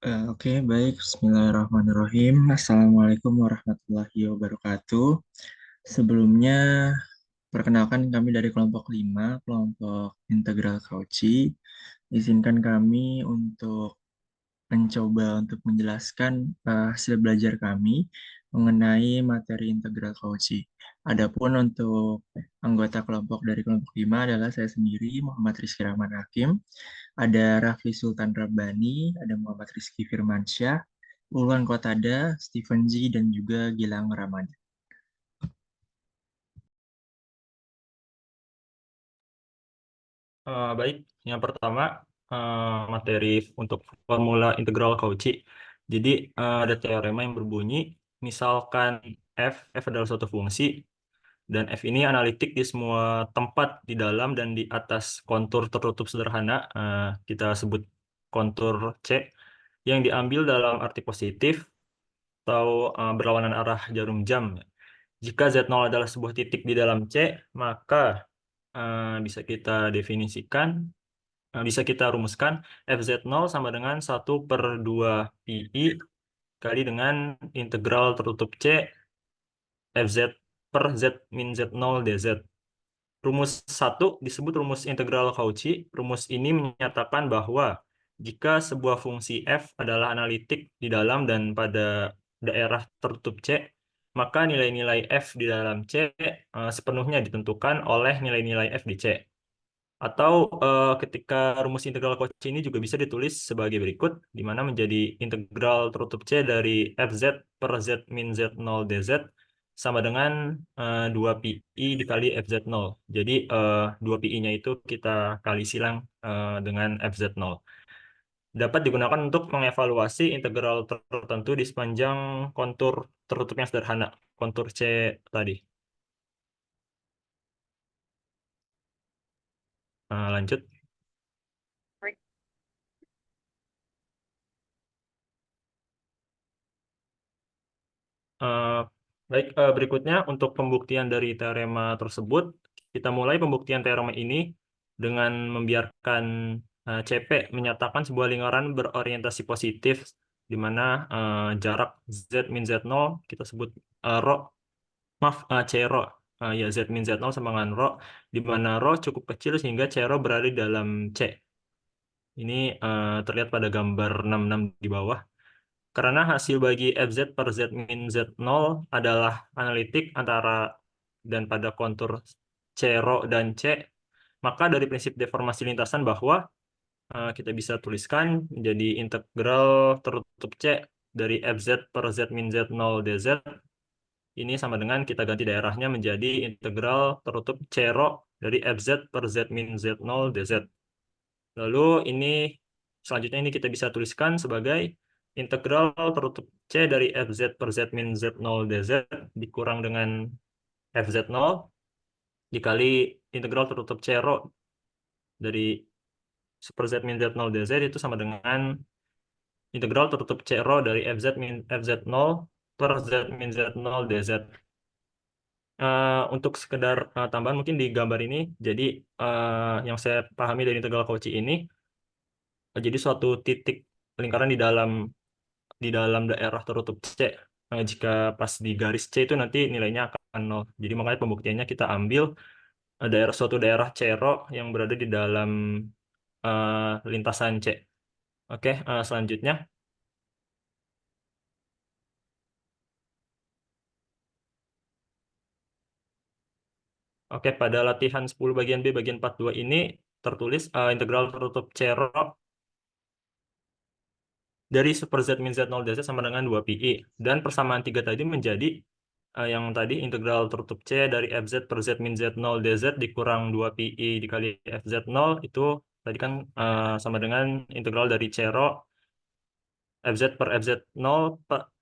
Oke, baik. Bismillahirrahmanirrahim. Assalamualaikum warahmatullahi wabarakatuh. Sebelumnya, perkenalkan kami dari kelompok 5, kelompok Integral Cauchy. Izinkan kami untuk mencoba untuk menjelaskan hasil belajar kami mengenai materi integral Cauchy. Adapun untuk anggota kelompok dari kelompok 5 adalah saya sendiri, Muhammad Rizky Rahman Hakim, ada Rafli Sultan Rabbani, ada Muhammad Rizky Firmansyah, Ulwan Kotada, Stephen G, dan juga Gilang Ramadan. Baik, yang pertama materi untuk formula integral Cauchy. Jadi ada teorema yang berbunyi, misalkan f adalah suatu fungsi dan f ini analitik di semua tempat di dalam dan di atas kontur tertutup sederhana, kita sebut kontur C, yang diambil dalam arti positif atau berlawanan arah jarum jam. Jika Z0 adalah sebuah titik di dalam C, maka bisa kita definisikan bisa kita rumuskan FZ0 sama dengan 1/2 pi kali dengan integral tertutup C FZ per Z min Z0 dz. Rumus 1 disebut rumus integral Cauchy. Rumus ini menyatakan bahwa jika sebuah fungsi f adalah analitik di dalam dan pada daerah tertutup C, maka nilai-nilai f di dalam C sepenuhnya ditentukan oleh nilai-nilai f di C. Atau ketika rumus integral Cauchy ini juga bisa ditulis sebagai berikut, di mana menjadi integral tertutup C dari Fz per Z min Z0 dz sama dengan 2pi dikali Fz0. Jadi 2pi-nya itu kita kali silang dengan Fz0. Dapat digunakan untuk mengevaluasi integral tertentu di sepanjang kontur tertutup yang sederhana, kontur C tadi. Lanjut. Eh, Baik, berikutnya untuk pembuktian dari teorema tersebut, kita mulai pembuktian teorema ini dengan membiarkan CP menyatakan sebuah lingkaran berorientasi positif, di mana jarak Z min Z0 kita sebut rho, maaf, C rho, ya Z min Z0 sama dengan rho, di mana rho cukup kecil sehingga C rho berada di dalam C. Ini terlihat pada gambar 66 di bawah. Karena hasil bagi FZ per Z min Z0 adalah analitik antara dan pada kontur C rho dan C, maka dari prinsip deformasi lintasan bahwa kita bisa tuliskan menjadi integral tertutup C dari FZ per Z min Z0 dz. Ini sama dengan kita ganti daerahnya menjadi integral tertutup C rho dari FZ per Z min Z0 dz. Lalu ini selanjutnya ini kita bisa tuliskan sebagai integral tertutup C dari Fz per Z min Z0 dz dikurang dengan Fz0 dikali integral tertutup C rho dari per Z min Z0 dz itu sama dengan integral tertutup C rho dari Fz min Fz0 per Z min Z0 dz. Untuk sekedar tambahan mungkin di gambar ini, jadi yang saya pahami dari integral Cauchy ini, jadi suatu titik lingkaran di dalam daerah tertutup C. Jika pas di garis C itu nanti nilainya akan 0. Jadi makanya pembuktiannya kita ambil suatu daerah C rho yang berada di dalam lintasan C. Oke, selanjutnya. Oke, pada latihan 10 bagian B bagian 42 ini tertulis integral tertutup C rho dari super Z min Z0 dz sama dengan 2pi. Dan persamaan 3 tadi menjadi yang tadi integral tertutup C dari Fz per Z min Z0 dz dikurang 2pi dikali Fz0 itu tadi kan sama dengan integral dari C rho Fz per Fz0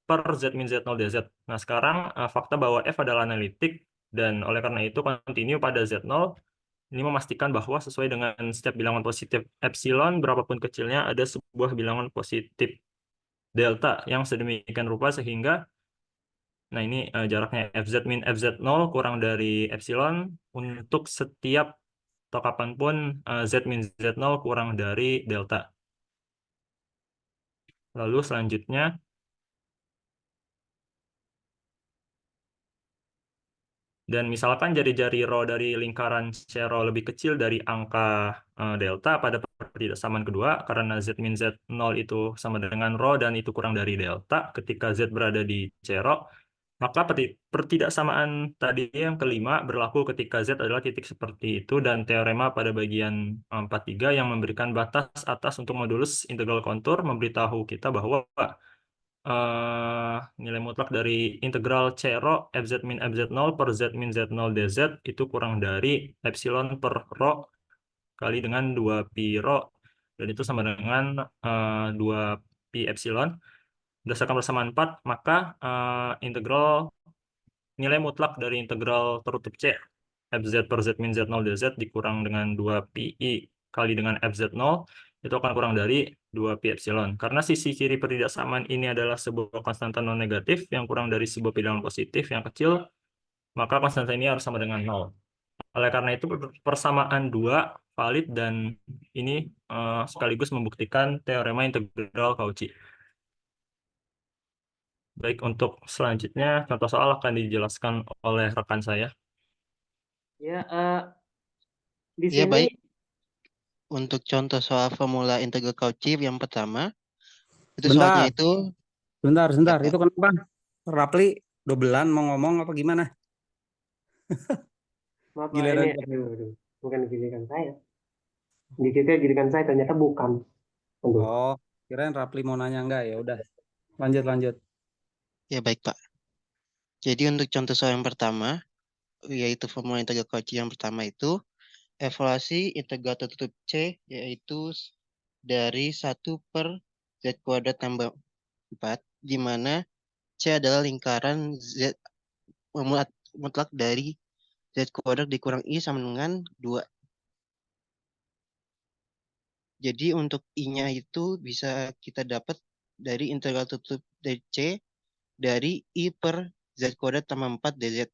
per Z min Z0 dz. Nah, sekarang fakta bahwa F adalah analitik dan oleh karena itu kontinu pada Z0 ini memastikan bahwa sesuai dengan setiap bilangan positif epsilon berapapun kecilnya ada sebuah bilangan positif delta yang sedemikian rupa sehingga nah ini jaraknya Fz min Fz0 kurang dari epsilon untuk setiap atau kapanpun Z min Z0 kurang dari delta. Lalu selanjutnya, dan misalkan jari-jari rho dari lingkaran C-rho lebih kecil dari angka delta pada pertidaksamaan kedua, karena Z min Z0 itu sama dengan rho dan itu kurang dari delta ketika Z berada di C-rho, maka pertidaksamaan tadi yang kelima berlaku ketika Z adalah titik seperti itu, dan teorema pada bagian 43 yang memberikan batas atas untuk modulus integral kontur memberitahu kita bahwa nilai mutlak dari integral C rho fz min fz0 per z min z0 dz itu kurang dari epsilon per rho kali dengan 2 pi rho, dan itu sama dengan 2 pi epsilon. Berdasarkan persamaan 4, maka integral nilai mutlak dari integral tertutup C fz per z min z0 dz dikurang dengan 2 pi i kali dengan fz0 itu akan kurang dari 2 pi epsilon. Karena sisi kiri pertidaksamaan ini adalah sebuah konstanta non negatif yang kurang dari sebuah bilangan positif yang kecil, maka konstanta ini harus sama dengan 0. Oleh karena itu persamaan 2 valid, dan ini sekaligus membuktikan teorema integral Cauchy. Baik, untuk selanjutnya contoh soal akan dijelaskan oleh rekan saya. Ya, di Ya, sini baik. Untuk contoh soal formula integral Cauchy yang pertama, itu soalnya Bentar, itu bentar, ya, sebentar. Pak. Itu kenapa? Rapli dobelan mau ngomong apa gimana? maaf Pak, Giliran ini siapa? aduh, bukan giliran saya. Dikira giliran saya, ternyata bukan. Aduh. Oh, kirain Rapli mau nanya enggak ya udah. Lanjut, lanjut. Ya, baik, Pak. Jadi untuk contoh soal yang pertama, yaitu formula integral Cauchy yang pertama itu evaluasi integral tertutup C, yaitu dari 1 per Z kuadrat tambah 4, di mana C adalah lingkaran Z mutlak dari Z kuadrat dikurang I sama dengan 2. Jadi untuk I-nya itu bisa kita dapat dari integral tertutup dari C dari I per Z kuadrat tambah 4 dz.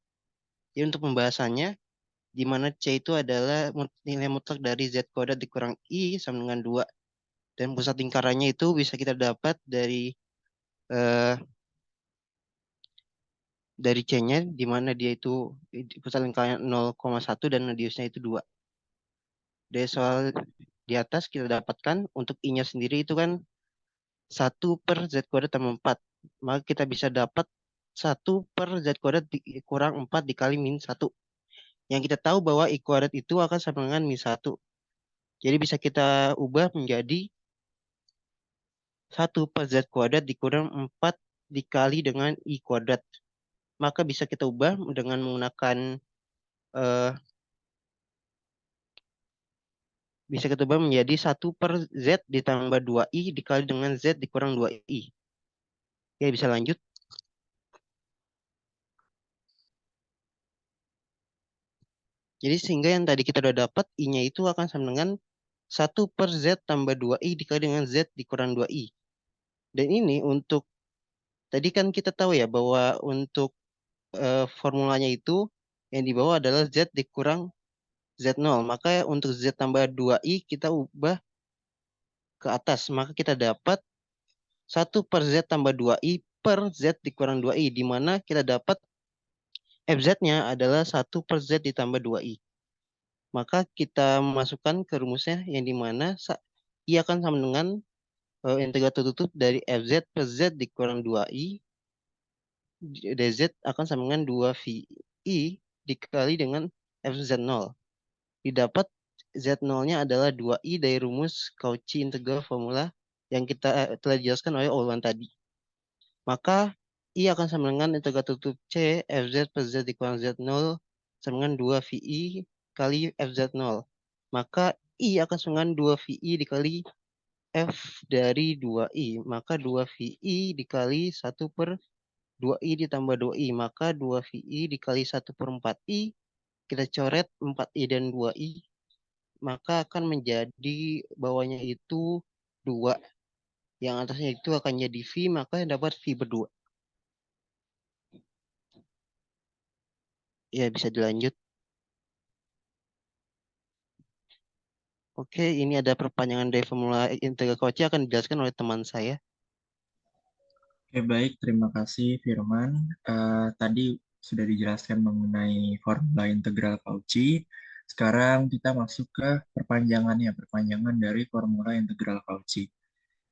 Jadi untuk pembahasannya, di mana C itu adalah nilai mutlak dari Z kuadrat dikurang I sama dengan 2. Dan pusat lingkarannya itu bisa kita dapat eh, dari C-nya, di mana dia itu pusat lingkarannya 0,1 dan radiusnya itu 2. Dari soal di atas kita dapatkan untuk I-nya sendiri itu kan 1 per Z kuadrat tambah 4. Maka kita bisa dapat 1 per Z kuadrat kurang 4 dikali min 1. Yang kita tahu bahwa I kuadrat itu akan sama dengan min 1. Jadi bisa kita ubah menjadi 1 per Z kuadrat dikurang 4 dikali dengan I kuadrat. Maka bisa kita ubah dengan menggunakan eh, bisa kita ubah menjadi 1 per Z ditambah 2I dikali dengan Z dikurang 2I. Oke, bisa lanjut. Jadi sehingga yang tadi kita udah dapat I-nya itu akan sama dengan 1 per Z tambah 2I dikali dengan Z dikurang 2I. Dan ini untuk, tadi kan kita tahu ya bahwa untuk formulanya itu yang di bawah adalah Z dikurang Z0. Maka untuk Z tambah 2I kita ubah ke atas. Maka kita dapat 1 per Z tambah 2I per Z dikurang 2I. Di mana kita dapat FZ-nya adalah 1 per Z ditambah 2I. Maka kita masukkan ke rumusnya yang di mana I akan sama dengan integral tertutup dari FZ per Z dikurang 2I dz akan sama dengan 2VI dikali dengan FZ0. Didapat Z0-nya adalah 2I dari rumus Cauchy integral formula yang kita telah dijelaskan oleh Olwan tadi. Maka I akan sama dengan integral tertutup C FZ per Z dikurang Z0 sama dengan 2VI kali FZ0. Maka I akan sama dengan 2VI dikali F dari 2I. Maka 2VI dikali 1 per 2I ditambah 2I. Maka 2VI dikali 1 per 4I. Kita coret 4I dan 2I. Maka akan menjadi bawahnya itu 2. Yang atasnya itu akan jadi V. Maka dapat V berdua. Ya, bisa dilanjut. Oke, ini ada perpanjangan dari formula integral Cauchy akan dijelaskan oleh teman saya. Baik, terima kasih Firman. Tadi sudah dijelaskan mengenai formula integral Cauchy. Sekarang kita masuk ke perpanjangannya, perpanjangan dari formula integral Cauchy.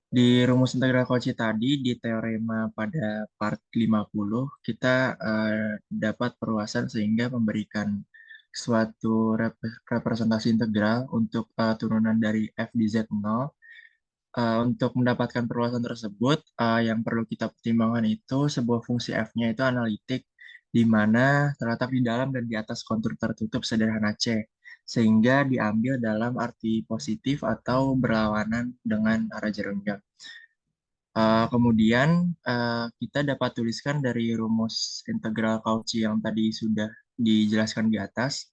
Di rumus integral Cauchy tadi, di teorema pada part 50, kita dapat perluasan sehingga memberikan suatu representasi integral untuk turunan dari f di z0. Untuk mendapatkan perluasan tersebut, yang perlu kita pertimbangkan itu sebuah fungsi f-nya itu analitik, di mana terletak di dalam dan di atas kontur tertutup sederhana C, sehingga diambil dalam arti positif atau berlawanan dengan arah jarum jam. Kemudian kita dapat tuliskan dari rumus integral Cauchy yang tadi sudah dijelaskan di atas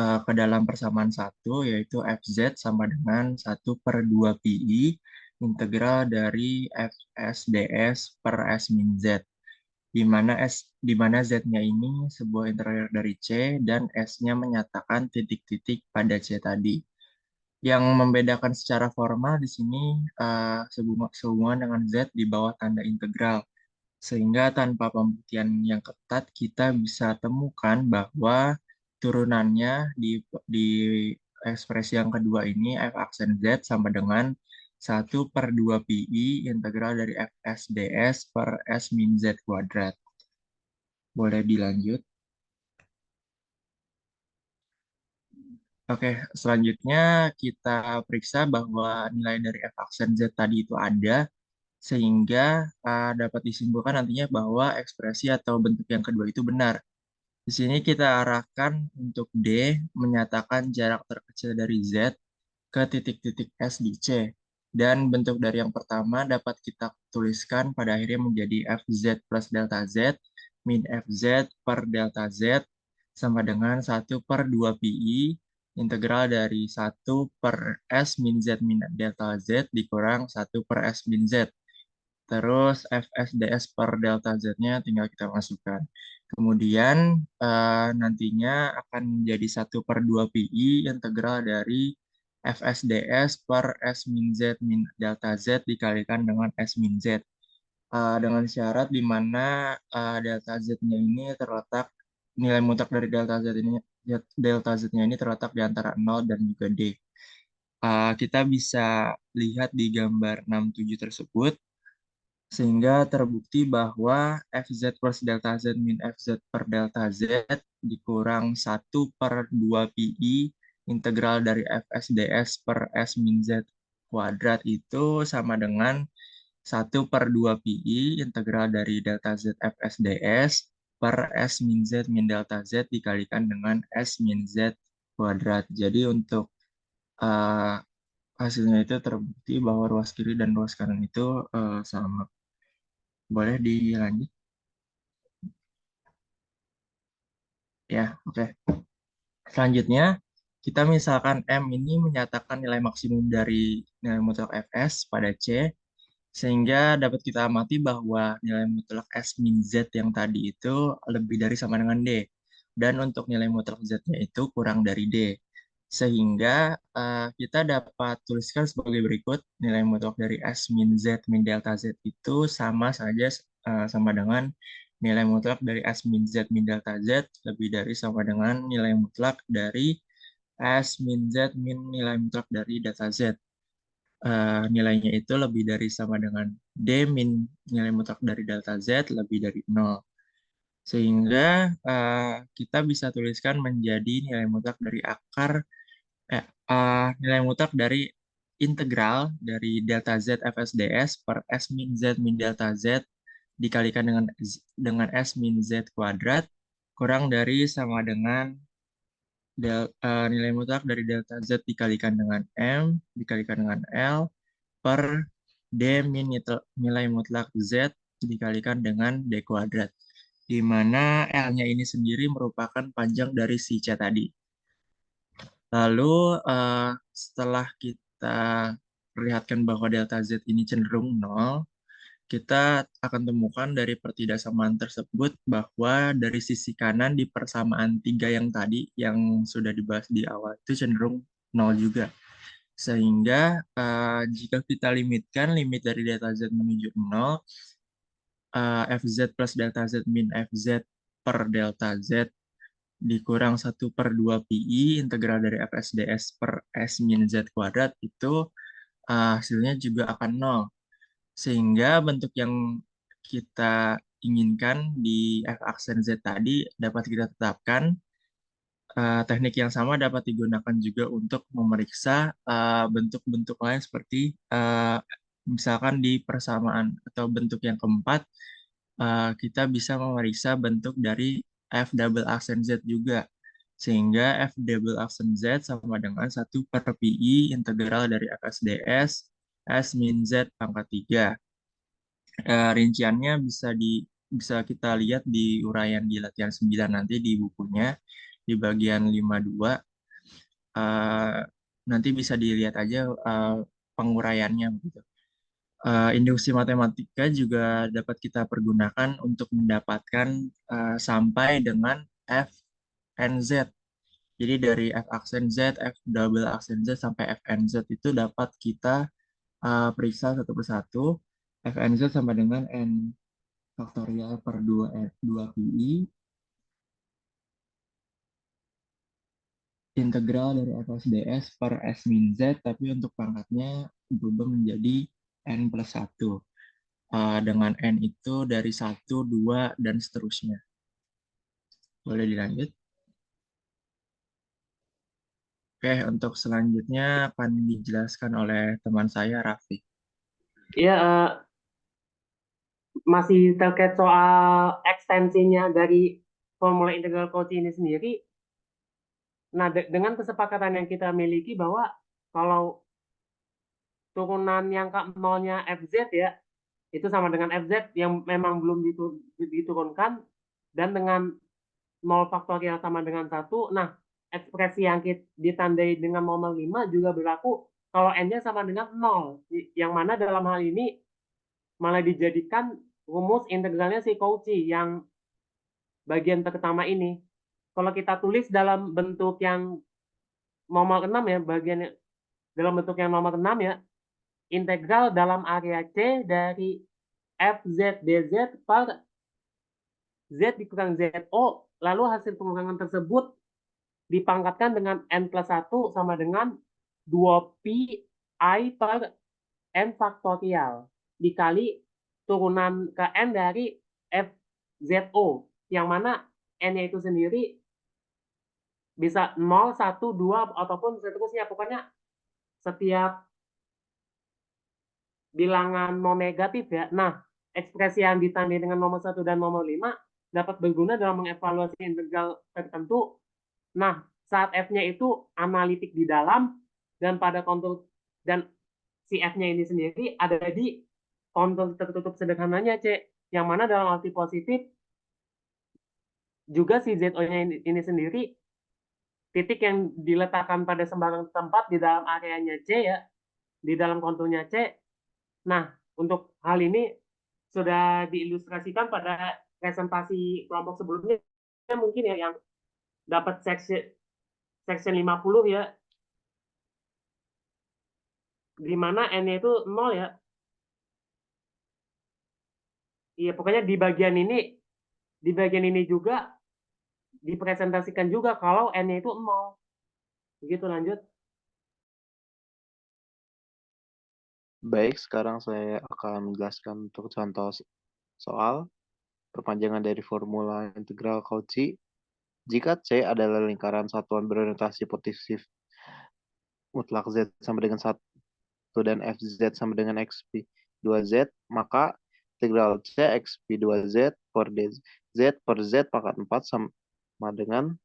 ke dalam persamaan satu, yaitu fz sama dengan 1/2 pi integral dari fs ds per s min z, di mana z-nya ini sebuah integral dari c dan s-nya menyatakan titik-titik pada c tadi. Yang membedakan secara formal di sini sehubungan dengan z di bawah tanda integral. Sehingga tanpa pembuktian yang ketat, kita bisa temukan bahwa turunannya di ekspresi yang kedua ini, f aksen z sama dengan 1/2 pi integral dari fs ds per s min z kuadrat. Boleh dilanjut? Oke, selanjutnya kita periksa bahwa nilai dari f aksen z tadi itu ada, sehingga dapat disimpulkan nantinya bahwa ekspresi atau bentuk yang kedua itu benar. Di sini kita arahkan untuk D menyatakan jarak terkecil dari Z ke titik-titik S di C. Dan bentuk dari yang pertama dapat kita tuliskan pada akhirnya menjadi Fz plus delta Z min Fz per delta Z sama dengan 1/2 pi integral dari 1/S min Z min delta Z dikurang 1/S min Z. Terus FSDS per delta Z-nya tinggal kita masukkan. Kemudian nantinya akan menjadi 1/2 pi integral dari FSDS per S min Z min delta Z dikalikan dengan S min Z. Dengan syarat di mana delta Z-nya ini terletak, nilai mutlak dari delta Z-nya ini terletak di antara 0 dan juga D. Kita bisa lihat di gambar 67 tersebut, sehingga terbukti bahwa Fz plus delta Z min Fz per delta Z dikurang 1/2 pi integral dari Fs ds per S min Z kuadrat itu sama dengan 1/2 pi integral dari delta Z Fs ds per S min Z min delta Z dikalikan dengan S min Z kuadrat. Jadi untuk uh, hasilnya itu terbukti bahwa ruas kiri dan ruas kanan itu sama. Boleh dilanjut? Ya, oke. Selanjutnya, kita misalkan M ini menyatakan nilai maksimum dari nilai mutlak Fs pada C, sehingga dapat kita amati bahwa nilai mutlak S min Z yang tadi itu lebih dari sama dengan D. Dan untuk nilai mutlak Z-nya itu kurang dari D. Sehingga kita dapat tuliskan sebagai berikut, nilai mutlak dari S min Z min delta Z itu sama saja sama dengan nilai mutlak dari S min Z min delta Z lebih dari sama dengan nilai mutlak dari S min Z min nilai mutlak dari delta Z. Nilainya itu lebih dari sama dengan D min nilai mutlak dari delta Z lebih dari 0. Sehingga kita bisa tuliskan menjadi nilai mutlak dari nilai mutlak dari integral dari delta Z FSDS per S min Z min delta Z dikalikan dengan S min Z kuadrat kurang dari sama dengan nilai mutlak dari delta Z dikalikan dengan M dikalikan dengan L per D min nilai mutlak Z dikalikan dengan D kuadrat, di mana L-nya ini sendiri merupakan panjang dari si C tadi. Lalu setelah kita perlihatkan bahwa delta Z ini cenderung 0, kita akan temukan dari pertidaksamaan tersebut bahwa dari sisi kanan di persamaan 3 yang tadi, yang sudah dibahas di awal, itu cenderung 0 juga. Sehingga jika kita limitkan limit dari delta Z menuju 0, Fz plus delta Z min Fz per delta Z dikurang 1/2 PI integral dari FSDS per S min Z kuadrat itu hasilnya juga akan 0. Sehingga bentuk yang kita inginkan di F aksen Z tadi dapat kita tetapkan. Teknik yang sama dapat digunakan juga untuk memeriksa bentuk-bentuk lain seperti misalkan di persamaan atau bentuk yang keempat, kita bisa memeriksa bentuk dari F double aksen Z juga. Sehingga F double aksen Z sama dengan 1/PI integral dari FSDS S min Z pangkat 3. Rinciannya bisa kita lihat di uraian di latihan 9 nanti di bukunya di bagian 52. Nanti bisa dilihat aja penguraiannya begitu. Induksi matematika juga dapat kita pergunakan untuk mendapatkan sampai dengan F n Z. Jadi dari F aksen Z, F double aksen Z sampai F n Z itu dapat kita periksa satu persatu. F n Z sama dengan N faktorial per 2 PI integral dari FSDS per S min Z, tapi untuk pangkatnya berubah menjadi N plus 1. Dengan N itu dari 1, 2, dan seterusnya. Boleh dilanjut? Oke, untuk selanjutnya akan dijelaskan oleh teman saya, Raffi. Ya, masih terkait soal ekstensinya dari formula integral Cauchy ini sendiri. Nah, dengan kesepakatan yang kita miliki bahwa kalau turunan yang ke nolnya Fz ya, itu sama dengan Fz yang memang belum diturunkan, dan dengan 0 faktorial sama dengan 1. Nah, ekspresi yang ditandai dengan normal 5 juga berlaku kalau n-nya sama dengan 0. Yang mana dalam hal ini malah dijadikan rumus integralnya si Cauchy yang bagian pertama ini. Kalau kita tulis dalam bentuk yang nomor 6 ya, bagian dalam bentuk yang nomor 6 ya, integral dalam area C dari Fz dz per Z dikurang ZO, lalu hasil pengurangan tersebut dipangkatkan dengan N plus 1 sama dengan 2pi per N faktorial dikali turunan ke N dari FZO, yang mana N-nya itu sendiri bisa 0, 1, 2, ataupun seterusnya. Pokoknya setiap bilangan non negatif ya. Nah, ekspresi yang ditandai dengan nomor 1 dan nomor 5 dapat berguna dalam mengevaluasi integral tertentu. Nah, saat F-nya itu analitik di dalam dan pada kontur, dan si F-nya ini sendiri ada di kontur tertutup sederhananya C, yang mana dalam arti positif juga si ZO-nya ini sendiri titik yang diletakkan pada sembarang tempat di dalam areanya C ya, di dalam konturnya C. Nah, untuk hal ini sudah diilustrasikan pada presentasi kelompok sebelumnya mungkin ya, yang dapat section 50 ya, di mana N-nya itu 0 ya. Iya, pokoknya di bagian ini juga dipresentasikan juga kalau N-nya itu 0. Begitu, lanjut. Baik, sekarang saya akan menjelaskan untuk contoh soal perpanjangan dari formula integral Cauchy. Jika C adalah lingkaran satuan berorientasi positif mutlak Z sama dengan 1 dan Fz sama dengan XP 2Z, maka integral C XP 2Z per DZ per Z pangkat 4 sama dengan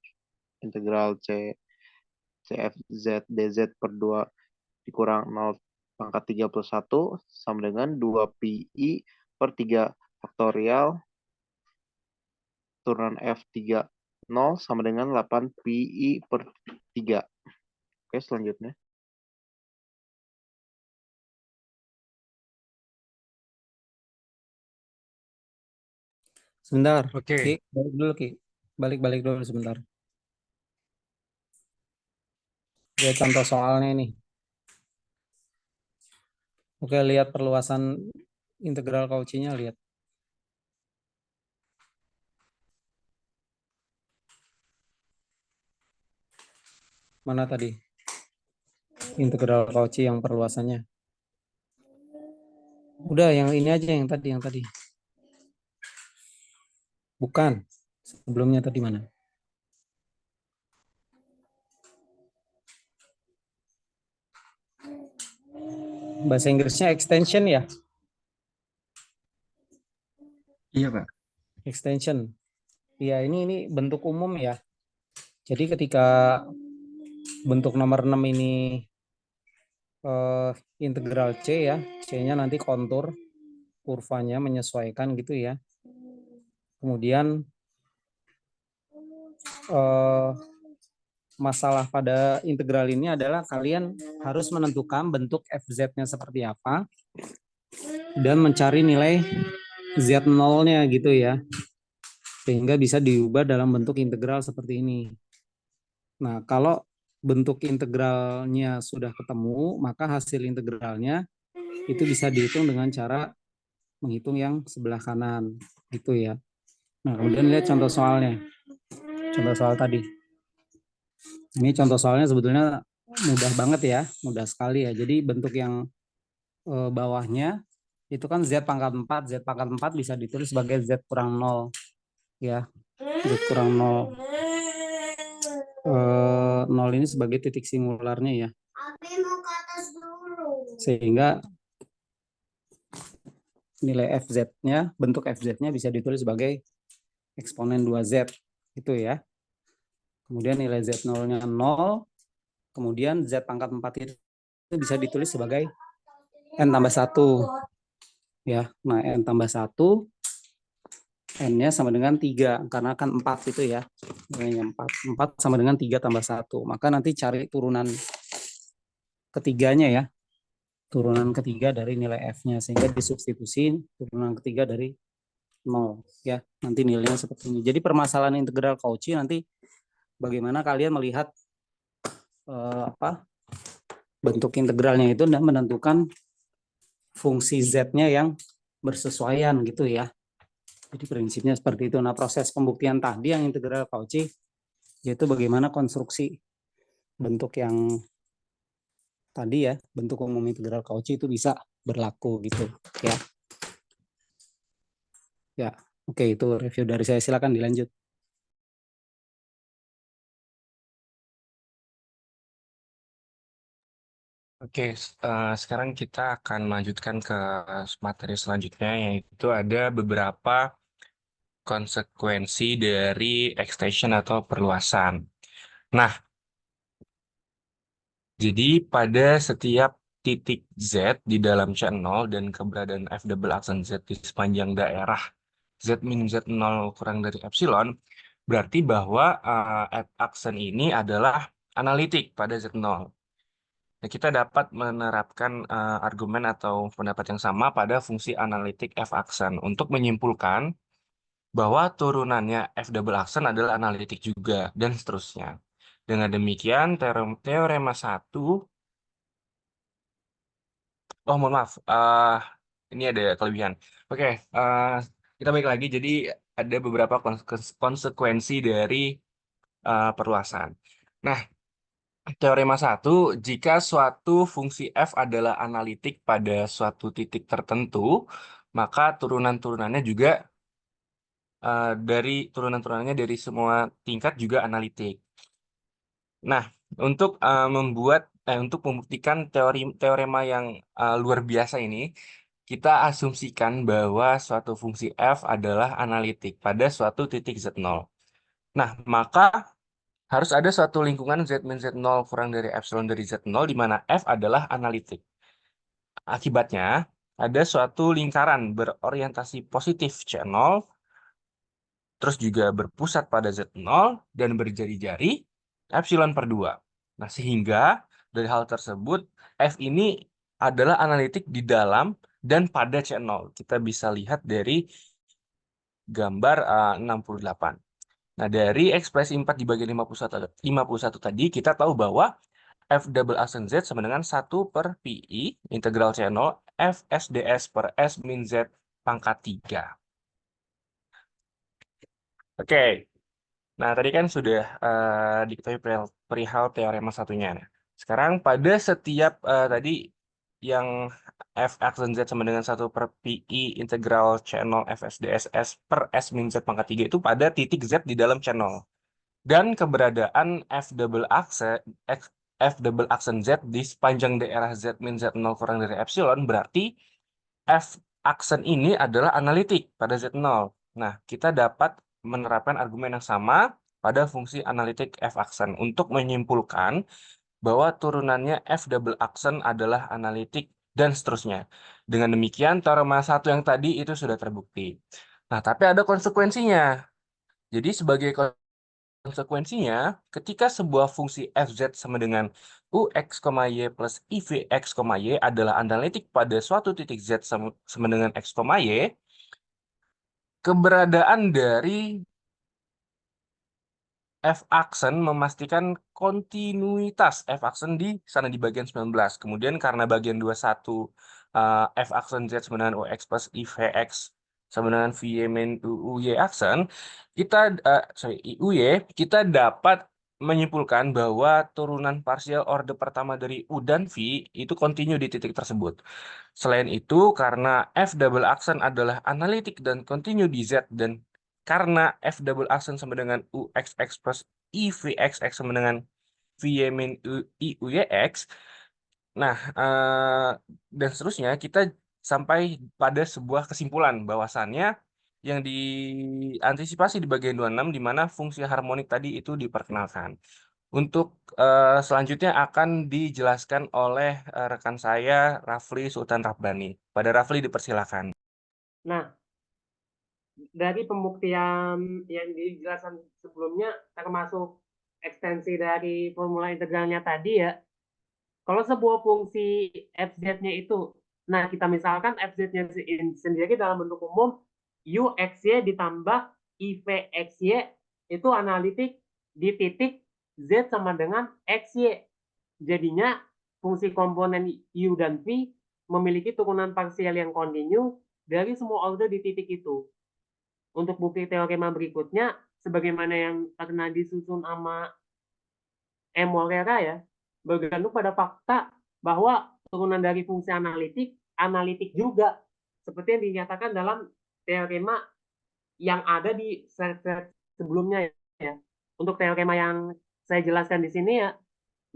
integral C CFZ DZ per 2 dikurang 0 pangkat 31 sama dengan 2pi per 3 faktorial turunan F3 0 sama dengan 8pi per 3. Oke, selanjutnya. Sebentar. Oke. Ki, balik dulu Ki. Balik dulu sebentar. Lihat contoh soalnya ini. Oke, lihat perluasan integral Cauchy-nya, lihat. Mana tadi? Integral Cauchy yang perluasannya. Udah, yang ini aja yang tadi. Bukan. Sebelumnya tadi mana? Bahasa Inggrisnya extension ya? Iya, Pak. Extension. Ya, ini bentuk umum ya. Jadi ketika bentuk nomor 6 ini integral C ya, C-nya nanti kontur kurvanya menyesuaikan gitu ya. Kemudian masalah pada integral ini adalah kalian harus menentukan bentuk fz-nya seperti apa dan mencari nilai z0-nya gitu ya, sehingga bisa diubah dalam bentuk integral seperti ini. Nah, kalau bentuk integralnya sudah ketemu, maka hasil integralnya itu bisa dihitung dengan cara menghitung yang sebelah kanan gitu ya. Nah, kemudian lihat contoh soalnya. Contoh soal tadi. Ini contoh soalnya sebetulnya mudah banget ya, mudah sekali ya. Jadi bentuk yang bawahnya itu kan Z pangkat 4. Z pangkat 4 bisa ditulis sebagai Z kurang 0 ya. Z kurang 0. 0 ini sebagai titik singularnya ya. Sehingga nilai fz-nya, bentuk fz-nya bisa ditulis sebagai eksponen 2z gitu ya. Kemudian nilai z0-nya 0, kemudian z pangkat 4 itu bisa ditulis sebagai n tambah 1 ya. Nah, n tambah 1 n-nya sama dengan 3 karena kan 4 itu ya. Nilainya 4. 4 sama dengan 3 tambah 1. Maka nanti cari turunan ketiganya ya. Turunan ketiga dari nilai f-nya sehingga disubstitusi turunan ketiga dari 0 ya. Nanti nilainya seperti ini. Jadi permasalahan integral Cauchy nanti bagaimana kalian melihat bentuk integralnya itu dan menentukan fungsi z-nya yang bersesuaian gitu ya. Jadi prinsipnya seperti itu. Nah, proses pembuktian tadi yang integral Cauchy yaitu bagaimana konstruksi bentuk yang tadi ya, bentuk umum integral Cauchy itu bisa berlaku gitu ya. Ya, oke, itu review dari saya. Silakan dilanjut. Oke, sekarang kita akan melanjutkan ke materi selanjutnya, yaitu ada beberapa konsekuensi dari extension atau perluasan. Nah, jadi pada setiap titik Z di dalam C0 dan keberadaan F double aksen Z di sepanjang daerah Z min Z0 kurang dari epsilon, berarti bahwa F aksen ini adalah analitik pada Z0. Nah, kita dapat menerapkan argumen atau pendapat yang sama pada fungsi analitik F aksen untuk menyimpulkan bahwa turunannya F double aksen adalah analitik juga, dan seterusnya. Dengan demikian, teorema 1, oh mohon maaf, ini ada kelebihan. Oke, kita balik lagi, jadi ada beberapa konsekuensi dari perluasan. Nah, teorema 1, jika suatu fungsi f adalah analitik pada suatu titik tertentu, maka turunannya juga dari semua tingkat juga analitik. Nah, untuk untuk membuktikan teorema yang luar biasa ini, kita asumsikan bahwa suatu fungsi f adalah analitik pada suatu titik Z0. Nah, maka harus ada suatu lingkungan Z min Z0 kurang dari epsilon dari Z0 di mana F adalah analitik. Akibatnya, ada suatu lingkaran berorientasi positif C0, terus juga berpusat pada Z0, dan berjari-jari epsilon per 2. Nah, sehingga dari hal tersebut, F ini adalah analitik di dalam dan pada C0. Kita bisa lihat dari gambar 68. Nah, dari ekspresi 4 dibagi 51 tadi, kita tahu bahwa F double aksen Z sama dengan 1 per PI integral C0 F SDS per S min Z pangkat 3. Oke. Nah, tadi kan sudah diketahui perihal teorema satunya. Nah, sekarang pada setiap tadi yang f aksen z sama dengan 1 per pi integral channel fsdss per s min z pangkat 3 itu pada titik z di dalam channel. Dan keberadaan f double aksen z di sepanjang daerah z min z0 kurang dari epsilon berarti f aksen ini adalah analitik pada z0. Nah, kita dapat menerapkan argumen yang sama pada fungsi analitik f aksen untuk menyimpulkan bahwa turunannya f double aksen adalah analitik dan seterusnya. Dengan demikian, teorema 1 yang tadi itu sudah terbukti. Nah, tapi ada konsekuensinya. Jadi sebagai konsekuensinya, ketika sebuah fungsi fz sama dengan ux, y plus ivx, y adalah analitik pada suatu titik z sama dengan x, y, keberadaan dari f aksen memastikan kontinuitas f aksen di sana di bagian 19. Kemudian karena bagian 21 f aksen z sama dengan ux plus ivx sama dengan v min uy aksen, kita kita dapat menyimpulkan bahwa turunan parsial orde pertama dari u dan v itu kontinu di titik tersebut. Selain itu, karena f double aksen adalah analitik dan kontinu di z, dan karena f double aksen sama dengan uxx plus ivxx sama dengan v min iuyx, nah dan seterusnya kita sampai pada sebuah kesimpulan bahwasannya yang diantisipasi di bagian 26 di mana fungsi harmonik tadi itu diperkenalkan. Untuk selanjutnya akan dijelaskan oleh rekan saya Rafli Sultan Rabbani. Pada Rafli dipersilakan. Nah, dari pembuktian yang dijelaskan sebelumnya, termasuk ekstensi dari formula integralnya tadi ya, kalau sebuah fungsi fz-nya itu, nah kita misalkan fz-nya sendiri dalam bentuk umum, uxy ditambah ivxy itu analitik di titik z sama dengan xy. Jadinya fungsi komponen u dan v memiliki turunan parsial yang kontinu dari semua order di titik itu. Untuk bukti teorema berikutnya, sebagaimana yang pernah disusun sama M. Morera ya, bergantung pada fakta bahwa turunan dari fungsi analitik juga, seperti yang dinyatakan dalam teorema yang ada di slide sebelumnya ya. Untuk teorema yang saya jelaskan di sini ya,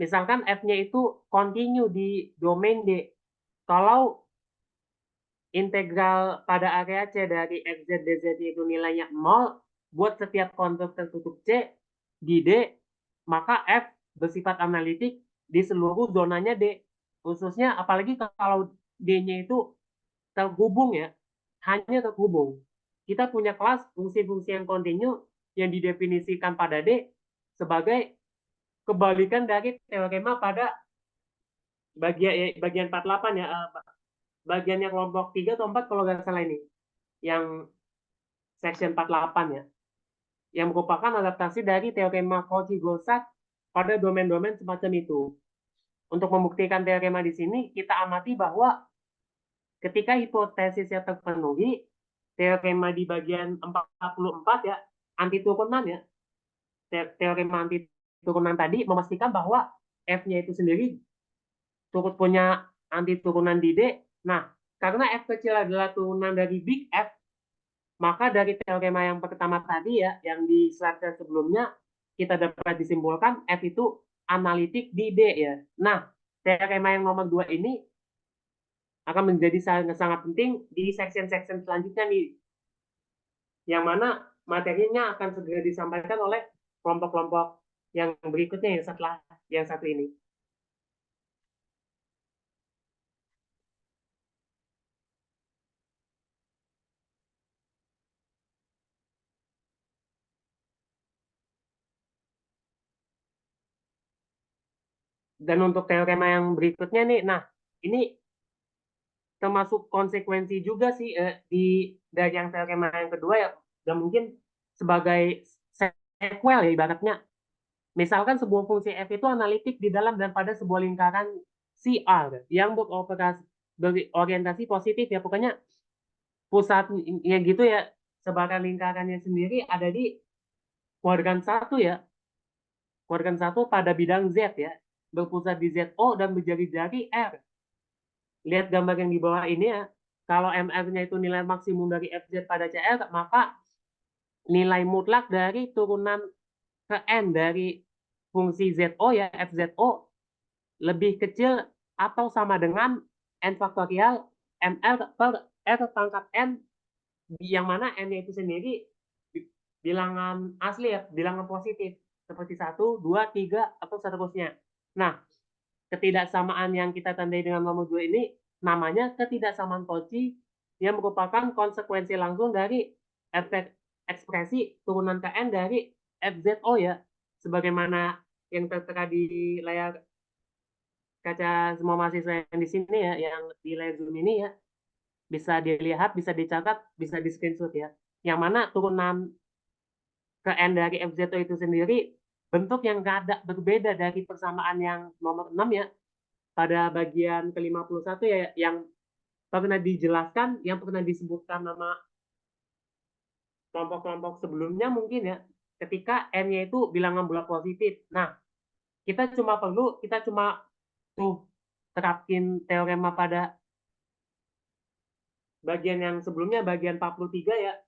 misalkan F-nya itu kontinu di domain D. Kalau integral pada area C dari xz dz itu nilainya 0 buat setiap kontur tertutup C di D, maka F bersifat analitik di seluruh zonanya D. Khususnya apalagi kalau D-nya itu terhubung ya, hanya terhubung. Kita punya kelas fungsi-fungsi yang kontinu yang didefinisikan pada D sebagai kebalikan dari teorema pada bagian 48 ya, bagiannya kelompok 3 atau 4 kalau nggak salah ini, yang section 48 ya, yang merupakan adaptasi dari teorema Cauchy-Gossack pada domain-domain semacam itu. Untuk membuktikan teorema di sini, kita amati bahwa ketika hipotesisnya terpenuhi, teorema di bagian 44 ya, antiturunan ya, teorema antiturunan tadi memastikan bahwa F-nya itu sendiri turut punya antiturunan di D. Nah, karena F kecil adalah turunan dari big F, maka dari teorema yang pertama tadi ya, yang di slide sebelumnya, kita dapat disimpulkan F itu analitik di D ya. Nah, teorema yang nomor 2 ini akan menjadi sangat penting di section-section selanjutnya nih, yang mana materinya akan segera disampaikan oleh kelompok-kelompok yang berikutnya yang setelah yang satu ini. Dan untuk teorema yang berikutnya nih, nah ini termasuk konsekuensi juga sih dari yang teorema yang kedua ya, dan mungkin sebagai sequel ya ibaratnya. Misalkan sebuah fungsi f itu analitik di dalam dan pada sebuah lingkaran CR yang berorientasi positif ya, pokoknya pusatnya gitu ya, sebaran lingkarannya sendiri ada di kuadran 1 ya. Kuadran 1 pada bidang Z ya, berpusat di ZO dan berjari-jari R. Lihat gambar yang di bawah ini ya, kalau MR-nya itu nilai maksimum dari FZ pada CR, maka nilai mutlak dari turunan ke N dari fungsi ZO ya, FZO, lebih kecil atau sama dengan N faktorial MR per R pangkat N, yang mana N-nya itu sendiri bilangan asli ya, bilangan positif, seperti 1, 2, 3, atau seterusnya. Nah, ketidaksamaan yang kita tandai dengan nomor 2 ini namanya ketidaksamaan Cauchy, yang merupakan konsekuensi langsung dari efek ekspresi turunan Kn dari FZO ya, sebagaimana yang tertera di layar kaca semua mahasiswa yang di sini ya, yang di layar Zoom ini ya, bisa dilihat, bisa dicatat, bisa di screenshot ya, yang mana turunan Kn dari FZO itu sendiri bentuk yang agak berbeda dari persamaan yang nomor 6 ya, pada bagian ke-51 ya, yang pernah dijelaskan, yang pernah disebutkan nama kelompok-kelompok sebelumnya mungkin ya, ketika N-nya itu bilangan bulat positif. Nah, kita cuma terapin teorema pada bagian yang sebelumnya, bagian 43 ya,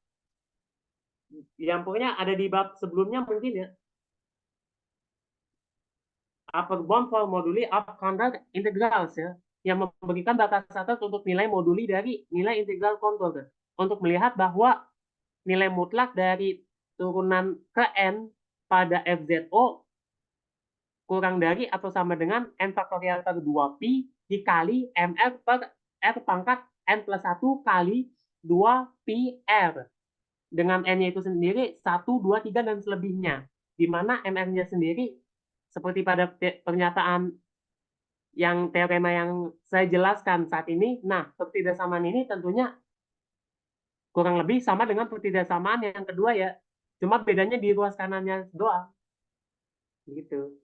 yang pokoknya ada di bab sebelumnya mungkin ya, upper bound for moduli of contour integrals ya, yang memberikan batas atas untuk nilai moduli dari nilai integral kontur, untuk melihat bahwa nilai mutlak dari turunan ke N pada FZO kurang dari atau sama dengan N faktorial per 2pi dikali MR per R pangkat N plus 1 kali 2pi R. Dengan N-nya itu sendiri 1, 2, 3, dan selebihnya. Di mana MR-nya sendiri, seperti pada pernyataan yang teorema yang saya jelaskan saat ini, nah, ketidaksamaan ini tentunya kurang lebih sama dengan ketidaksamaan yang kedua ya. Cuma bedanya di ruas kanannya doang. Gitu.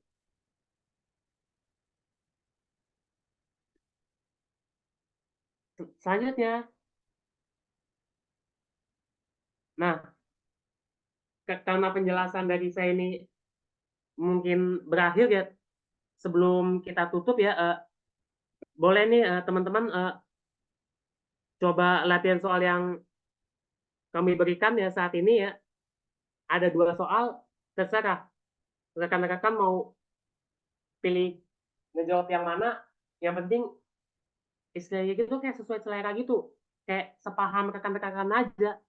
Selanjutnya. Nah, karena penjelasan dari saya ini mungkin berakhir ya, sebelum kita tutup ya, boleh nih teman-teman coba latihan soal yang kami berikan ya saat ini ya. Ada 2 soal, terserah rekan-rekan mau pilih ngejawab yang mana. Yang penting istilahnya gitu kayak sesuai selera gitu, kayak sepaham rekan-rekan aja.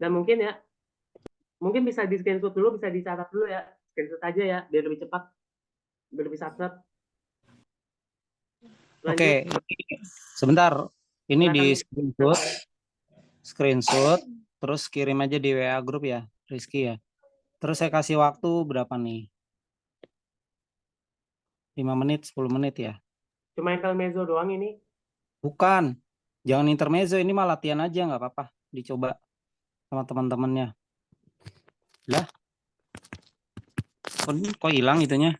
Dan mungkin ya, mungkin bisa di screenshot dulu, bisa dicatat dulu ya, screenshot aja ya, biar lebih cepat, biar lebih satset. Oke, sebentar. Ini di screenshot, terus kirim aja di WA grup ya, Rizky ya. Terus saya kasih waktu berapa nih? 5 menit, 10 menit ya? Cuma intermezzo doang ini? Bukan, jangan intermezzo, ini mah latihan aja, nggak apa-apa. Dicoba sama teman-temannya. Lah, kok hilang itunya?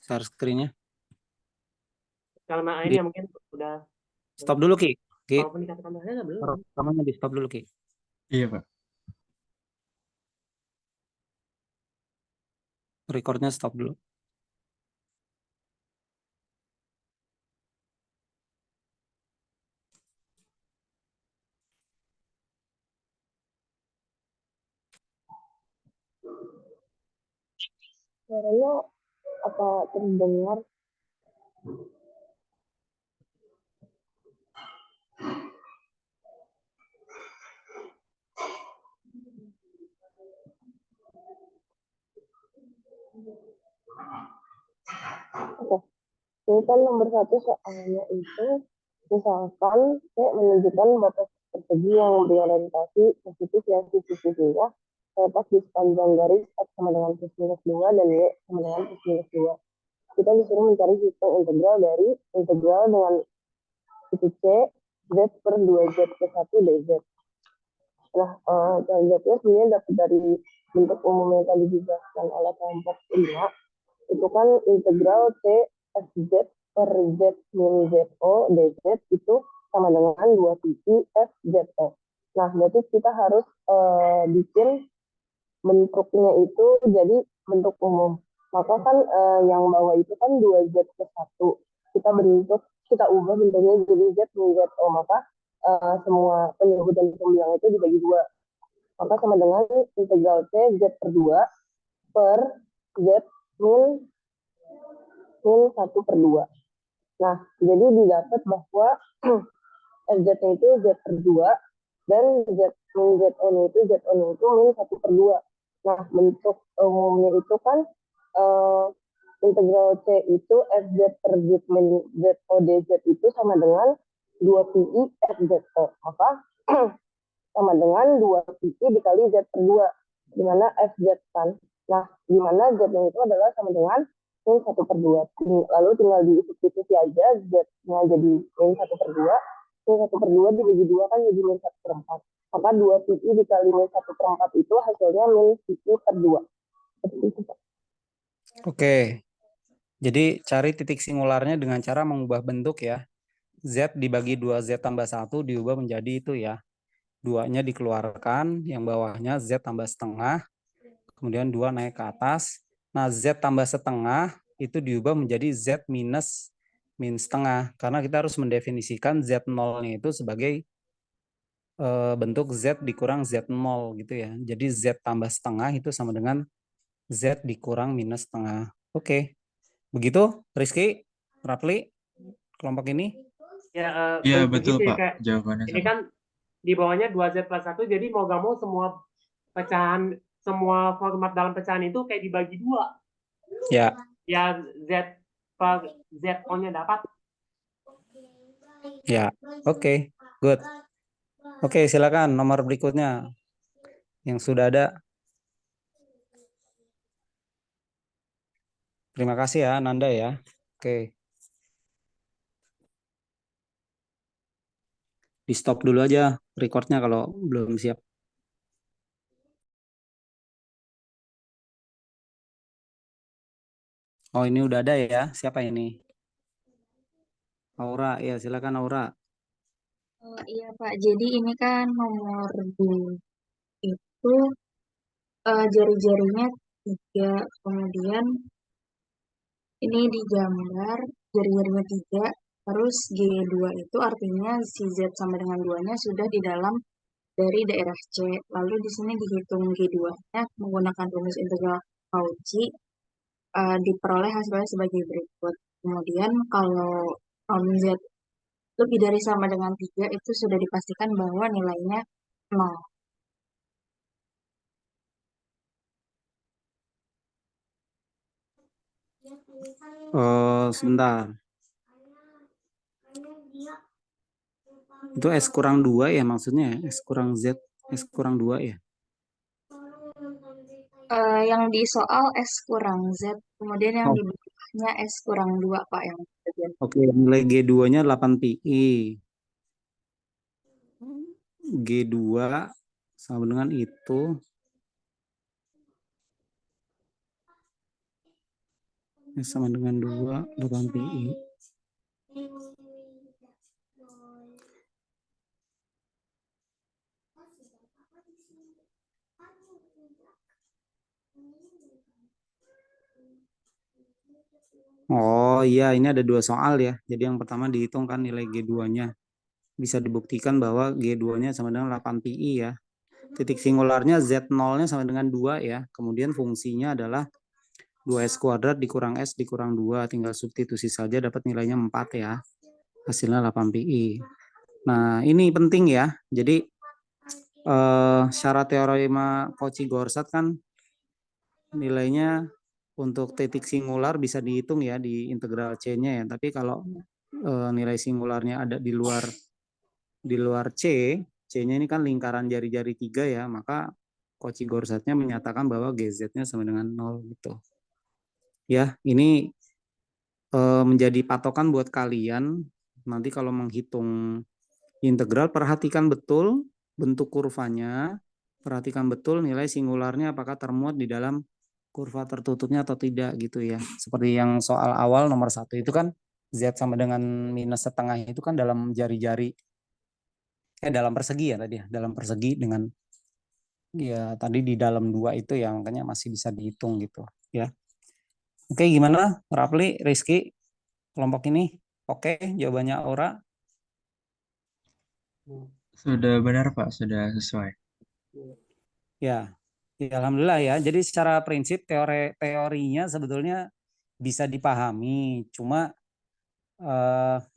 Share screen-nya. Karena ini mungkin udah stop dulu Ki. Kalau dikatakan belum. Kamu di stop dulu Ki. Iya Pak. Recordnya stop dulu. Suaranya apa terdengar? Oke, ini kan nomor 1 soalnya itu, misalkan saya menunjukkan batas persegi yang berorientasi positif yang sisi-sisinya terletak di sepanjang garis X sama dengan plus minus 2 dan Y sama dengan plus minus 2. Kita disuruh mencari sistem integral dari integral dengan titik C, Z per 2Z ke 1 dz. Nah, Z-nya sebenarnya dapat dari bentuk umum yang tadi dijelaskan oleh kelompok 5. Itu kan integral C FZ per Z min ZO dz itu sama dengan 2 pi FZO. Nah, berarti kita harus bikin bentuknya itu jadi bentuk umum. Maka kan yang bawah itu kan 2Z plus 1. Kita ubah bentuknya jadi Z min ZO. Maka semua penyebut dan pembilang itu dibagi 2. Maka sama dengan integral C Z per 2 per Z min 1 per 2. Nah, jadi didapat bahwa FZ-nya itu Z per 2 dan Z min ZO-nya itu ZO-nya itu min 1 per 2. Nah, bentuk umumnya itu kan integral C itu FZ per Z min ZO DZ itu sama dengan 2PI FZO. Maka sama dengan 2PI dikali Z per 2, di mana FZ kan. Nah, di mana Z-nya itu adalah sama dengan min 1 per 2. Lalu tinggal disubstitusi aja, Z-nya jadi min 1 per 2. Min 1 per 2 dibagi 2 kan jadi min 1 per 4. Maka 2PI dikali min 1 per 4 itu hasilnya min PI per 2. Oke. Jadi cari titik singularnya dengan cara mengubah bentuk ya. Z dibagi 2Z tambah 1 diubah menjadi itu ya. 2-nya dikeluarkan, yang bawahnya Z tambah setengah, kemudian 2 naik ke atas. Nah, Z tambah setengah itu diubah menjadi Z minus min setengah. Karena kita harus mendefinisikan Z0-nya itu sebagai bentuk Z dikurang Z0 gitu ya. Jadi Z tambah setengah itu sama dengan Z dikurang minus setengah. Oke. Begitu, Rizky, Rafli, kelompok ini? Ya, Iya, begitu betul ya, Pak. Kak. Jawabannya Ini sama. kan di bawahnya 2Z plus 1, jadi mau gak mau semua pecahan, semua format dalam pecahan itu kayak dibagi 2. Ya. Ya, Z per ZO-nya dapat. Ya, oke, good. Oke, silakan nomor berikutnya yang sudah ada. Terima kasih ya, Nanda ya. Oke. Di stop dulu aja recordnya kalau belum siap. Oh, ini udah ada ya. Siapa ini? Aura, ya silakan Aura. Iya Pak, jadi ini kan nomor 2 itu jari-jarinya 3, kemudian ini digambar jari-jarinya 3, terus G2 itu artinya si Z sama dengan 2-nya sudah di dalam dari daerah C. Lalu di sini dihitung G2-nya menggunakan rumus integral Cauchy, diperoleh hasilnya sebagai berikut. Kemudian kalau Z lebih dari sama dengan 3 itu sudah dipastikan bahwa nilainya 0. Sebentar. Itu S kurang 2 ya maksudnya? S kurang Z, S kurang 2 ya? Yang di soal S kurang Z, kemudian yang di bawahnya S kurang 2 Pak yang bagian. Oke, nilai G2-nya 8 pi. G2 sama dengan itu. Sama dengan 2, 8 pi. Oh iya, ini ada 2 soal ya. Jadi yang pertama dihitungkan nilai G2-nya. Bisa dibuktikan bahwa G2-nya sama dengan 8 pi ya. Titik singularnya Z0-nya sama dengan 2 ya. Kemudian fungsinya adalah 2S kuadrat dikurang S dikurang 2. Tinggal substitusi saja dapat nilainya 4 ya. Hasilnya 8 pi. Nah ini penting ya. Jadi syarat teorema Cauchy-Gorsat kan nilainya untuk titik singular bisa dihitung ya di integral C-nya ya. Tapi kalau nilai singularnya ada di luar C, C-nya ini kan lingkaran jari-jari 3 ya, maka Cauchy-Gorsatnya menyatakan bahwa GZ-nya sama dengan 0 gitu. Ya, ini menjadi patokan buat kalian nanti kalau menghitung integral, perhatikan betul bentuk kurvanya, perhatikan betul nilai singularnya apakah termuat di dalam kurva tertutupnya atau tidak gitu ya. Seperti yang soal awal nomor 1 itu kan Z sama dengan minus setengah itu kan dalam jari-jari, dalam persegi ya tadi ya, dalam persegi dengan ya tadi di dalam 2 itu yang makanya masih bisa dihitung gitu. ya. Oke, gimana Rafli, Rizky, kelompok ini? Oke, jawabannya Aura. Sudah benar Pak, sudah sesuai. Ya, ya, alhamdulillah ya. Jadi secara prinsip teorinya sebetulnya bisa dipahami, cuma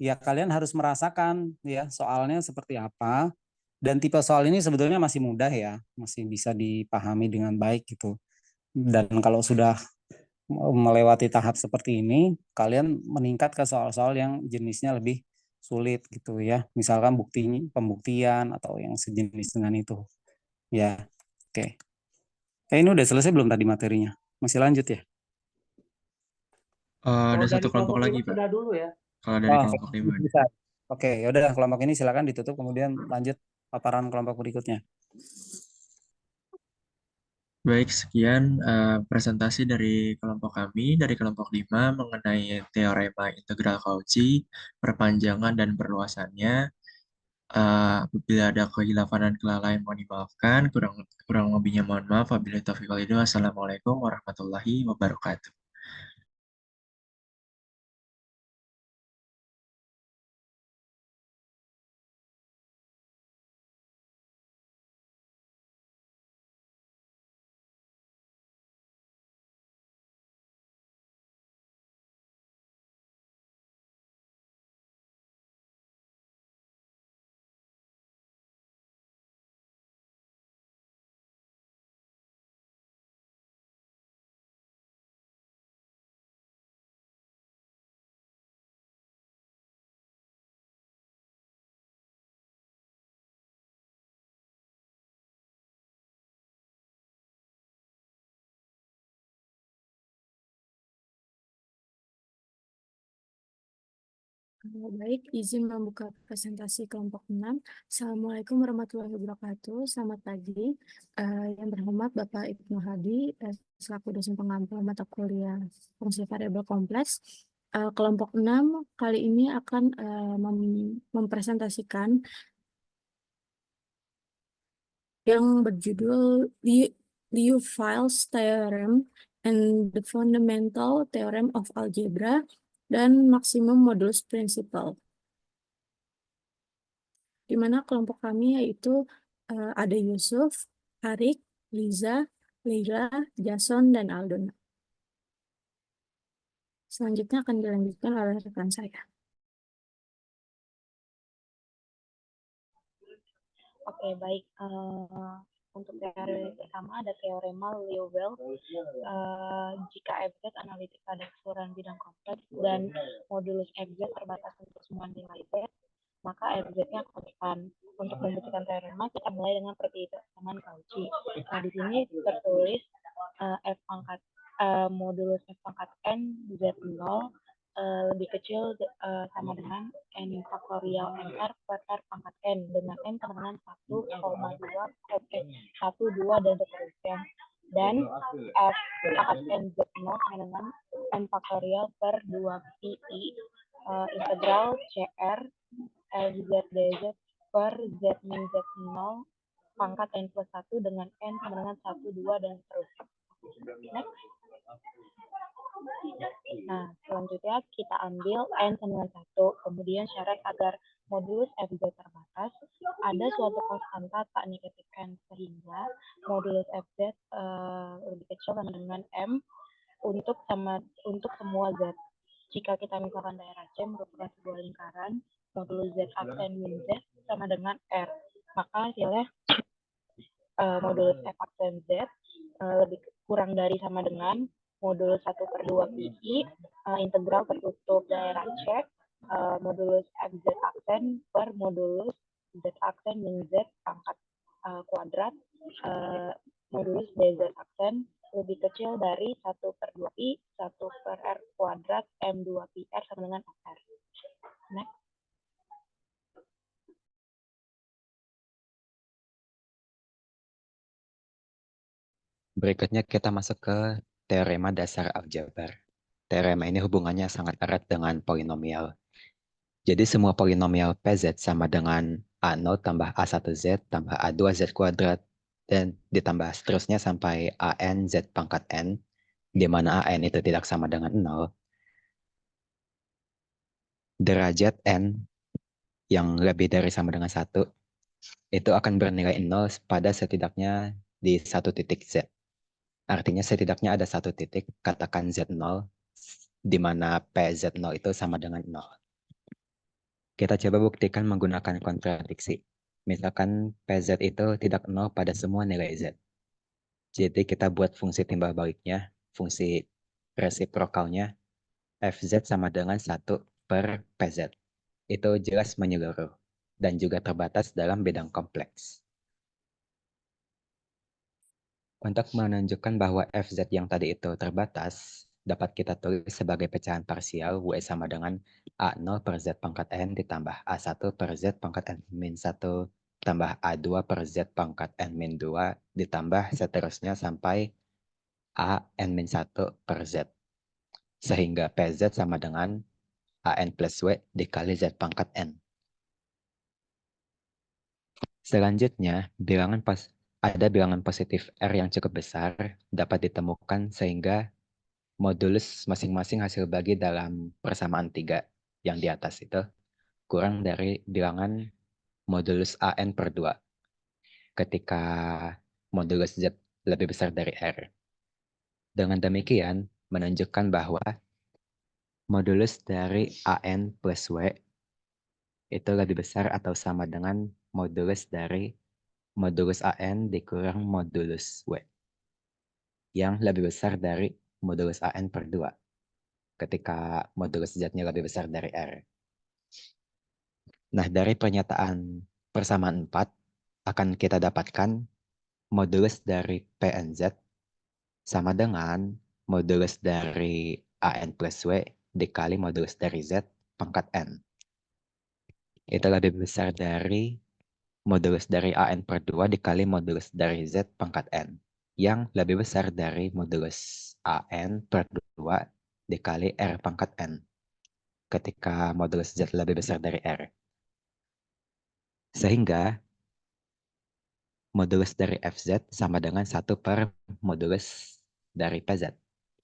ya kalian harus merasakan ya soalnya seperti apa. Dan tipe soal ini sebetulnya masih mudah ya, masih bisa dipahami dengan baik gitu. Dan kalau sudah melewati tahap seperti ini, kalian meningkat ke soal-soal yang jenisnya lebih sulit gitu ya. Misalkan pembuktian atau yang sejenis dengan itu. Ya, oke. Ini udah selesai belum tadi materinya? Masih lanjut ya? Ada Kalau satu dari kelompok kelompok lagi 5 Pak, sudah dulu ya. kalau dari Oh, kelompok 5 ada. bisa. Oke, yaudah kelompok ini silakan ditutup kemudian lanjut paparan kelompok berikutnya. Baik, sekian presentasi dari kelompok kami, dari kelompok 5 mengenai teorema integral Cauchy, perpanjangan dan perluasannya. Apabila ada kehilafan dan kelalaian mohon dimaafkan, kurang lebihnya mohon maaf. Wabillahi taufiq wal hidayah. Wassalamualaikum warahmatullahi wabarakatuh. Baik, izin membuka presentasi kelompok 6. Assalamualaikum warahmatullahi wabarakatuh. Selamat pagi. Yang berhormat Bapak Ibnu Hadi, selaku dosen pengampu mata kuliah fungsi variabel kompleks. Kelompok 6 kali ini akan mempresentasikan yang berjudul Liouville's Theorem and the Fundamental Theorem of Algebra dan Maximum Modulus Principle. Di mana kelompok kami yaitu ada Yusuf, Arik, Liza, Leila, Jason, dan Aldona. Selanjutnya akan dilanjutkan oleh rekan saya. Oke, baik. Untuk teori pertama ada teorema Liouville. Jika FZ analitik pada keseluruhan bidang kompleks dan modulus FZ terbatas untuk semua nilai Z, maka FZ-nya kontan. Untuk membuktikan teorema, kita mulai dengan perhitungan Cauchy. Nah, di sini tertulis modulus F pangkat N Z0 lebih kecil sama dengan N faktorial NR per R pangkat N dengan N sama dengan 1, 1, 2, dan seterusnya. Dan F pangkat N Z0 sama dengan N faktorial per 2 pi integral CR Z dz per Z min Z0 pangkat N plus 1 dengan N sama dengan 1, 2, dan seterusnya. Next. Nah, selanjutnya kita ambil N sama dengan 1. Kemudian syarat agar modulus FZ terbatas, ada suatu konstanta tak negatif N, sehingga modulus FZ lebih kecil sama dengan M untuk semua Z. Jika kita misalkan daerah C merupakan sebuah lingkaran, modulus Z aksen min Z sama dengan R. Maka hasilnya modulus F aksen Z lebih kurang dari sama dengan modulus 1 per 2 pi integral tertutup daerah C modulus FZ aksen per modulus Z aksen min Z pangkat kuadrat modulus DZ aksen lebih kecil dari 1 per 2 pi 1 per R kuadrat M2 pi R sama dengan R. Next. Berikutnya kita masuk ke teorema dasar aljabar. Teorema ini hubungannya sangat erat dengan polinomial. Jadi semua polinomial PZ sama dengan A0 tambah A1Z tambah A2Z kuadrat dan ditambah seterusnya sampai AN Z pangkat N di mana AN itu tidak sama dengan 0, derajat N yang lebih dari sama dengan 1 itu akan bernilai 0 pada setidaknya di satu titik Z. Artinya setidaknya ada satu titik, katakan Z0, di mana PZ0 itu sama dengan 0. Kita coba buktikan menggunakan kontradiksi. Misalkan PZ itu tidak 0 pada semua nilai Z. Jadi kita buat fungsi timbal baliknya, fungsi resiprokalnya, FZ sama dengan 1 per PZ. Itu jelas menyeluruh dan juga terbatas dalam bidang kompleks. Untuk menunjukkan bahwa FZ yang tadi itu terbatas, dapat kita tulis sebagai pecahan parsial W sama dengan A0 per Z pangkat N ditambah A1 per Z pangkat N-1 tambah A2 per Z pangkat N-2 ditambah seterusnya sampai A N-1 per Z. Sehingga PZ sama dengan AN plus W dikali Z pangkat N. Selanjutnya, ada bilangan positif R yang cukup besar dapat ditemukan sehingga modulus masing-masing hasil bagi dalam persamaan 3 yang di atas itu kurang dari bilangan modulus AN per 2 ketika modulus Z lebih besar dari R. Dengan demikian, menunjukkan bahwa modulus dari AN plus W itu lebih besar atau sama dengan modulus dari modulus AN dikurang modulus W yang lebih besar dari modulus AN per 2 ketika modulus Z-nya lebih besar dari R. Nah, dari pernyataan persamaan 4 akan kita dapatkan modulus dari PNZ sama dengan modulus dari AN plus W dikali modulus dari Z pangkat N. Itu lebih besar dari modulus dari AN per 2 dikali modulus dari Z pangkat N. Yang lebih besar dari modulus AN per 2 dikali R pangkat N. Ketika modulus Z lebih besar dari R. Sehingga modulus dari FZ sama dengan 1 per modulus dari PZ.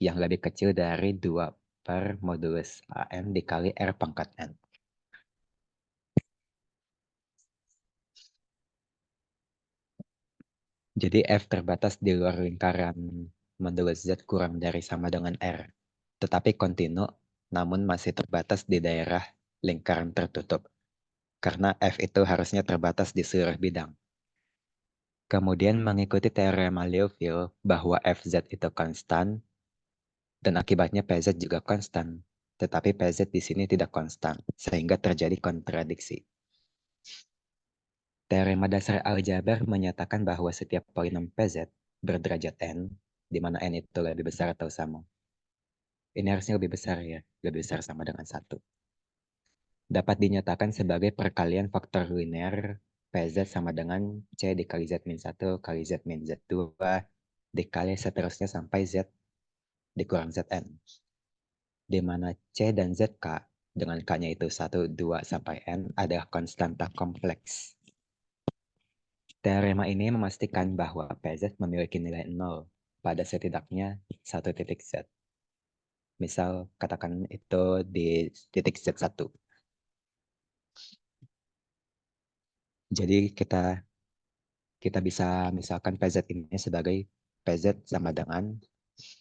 Yang lebih kecil dari 2 per modulus AN dikali R pangkat N. Jadi F terbatas di luar lingkaran modulus Z kurang dari sama dengan R. Tetapi kontinu, namun masih terbatas di daerah lingkaran tertutup. Karena F itu harusnya terbatas di seluruh bidang. Kemudian mengikuti teorema Liouville bahwa FZ itu konstan, dan akibatnya PZ juga konstan. Tetapi PZ di sini tidak konstan, sehingga terjadi kontradiksi. Teorema dasar aljabar menyatakan bahwa setiap polinom PZ berderajat N, di mana N itu lebih besar atau sama. Ini harusnya lebih besar ya, lebih besar sama dengan 1. Dapat dinyatakan sebagai perkalian faktor linear PZ sama dengan C dikali Z-1 kali Z-Z2 dikali seterusnya sampai Z dikurang Zn. Di mana C dan ZK dengan K-nya itu 1, 2, sampai N adalah konstanta kompleks. Teorema ini memastikan bahwa PZ memiliki nilai 0 pada setidaknya satu titik Z. Misal katakan itu di titik Z1. Jadi kita bisa misalkan PZ ini sebagai PZ sama dengan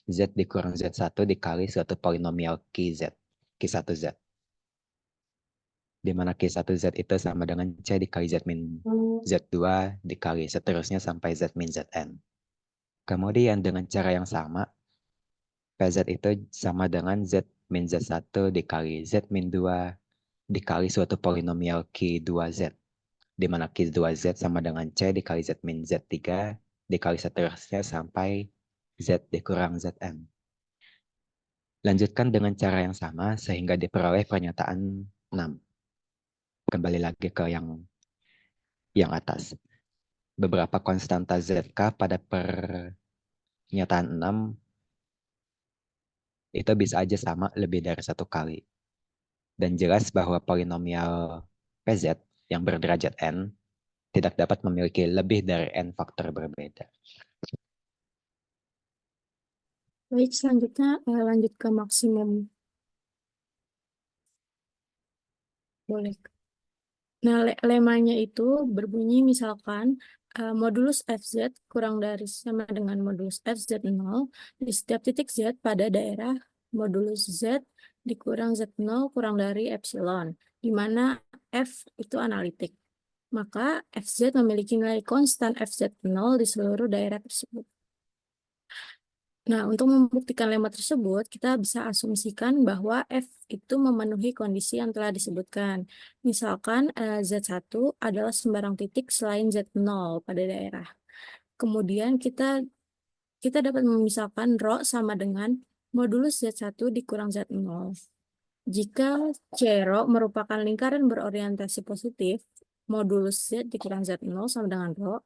Z dikurang Z1 dikali suatu polinomial Q1Z. Di mana Q1Z itu sama dengan C dikali Z min Z2 dikali seterusnya sampai Z min Zn. Kemudian dengan cara yang sama, PZ itu sama dengan Z min Z1 dikali Z min 2 dikali suatu polinomial Q2Z. Di mana Q2Z sama dengan C dikali Z min Z3 dikali seterusnya sampai Z dikurang Zn. Lanjutkan dengan cara yang sama sehingga diperoleh pernyataan 6. Kembali lagi ke yang atas. Beberapa konstanta ZK pada pernyataan 6 itu bisa aja sama lebih dari 1 kali. Dan jelas bahwa polinomial PZ yang berderajat N tidak dapat memiliki lebih dari N faktor berbeda. Baik, selanjutnya lanjut ke maksimum. Boleh. Nah, lemanya itu berbunyi misalkan modulus FZ kurang dari sama dengan modulus FZ0 di setiap titik Z pada daerah modulus Z dikurang Z0 kurang dari epsilon, di mana F itu analitik. Maka FZ memiliki nilai konstan FZ0 di seluruh daerah tersebut. Nah, untuk membuktikan lemma tersebut, kita bisa asumsikan bahwa F itu memenuhi kondisi yang telah disebutkan. Misalkan Z1 adalah sembarang titik selain Z0 pada daerah. Kemudian kita dapat memisahkan rho sama dengan modulus Z1 dikurang Z0. Jika C rho merupakan lingkaran berorientasi positif, modulus Z dikurang Z0 sama dengan rho,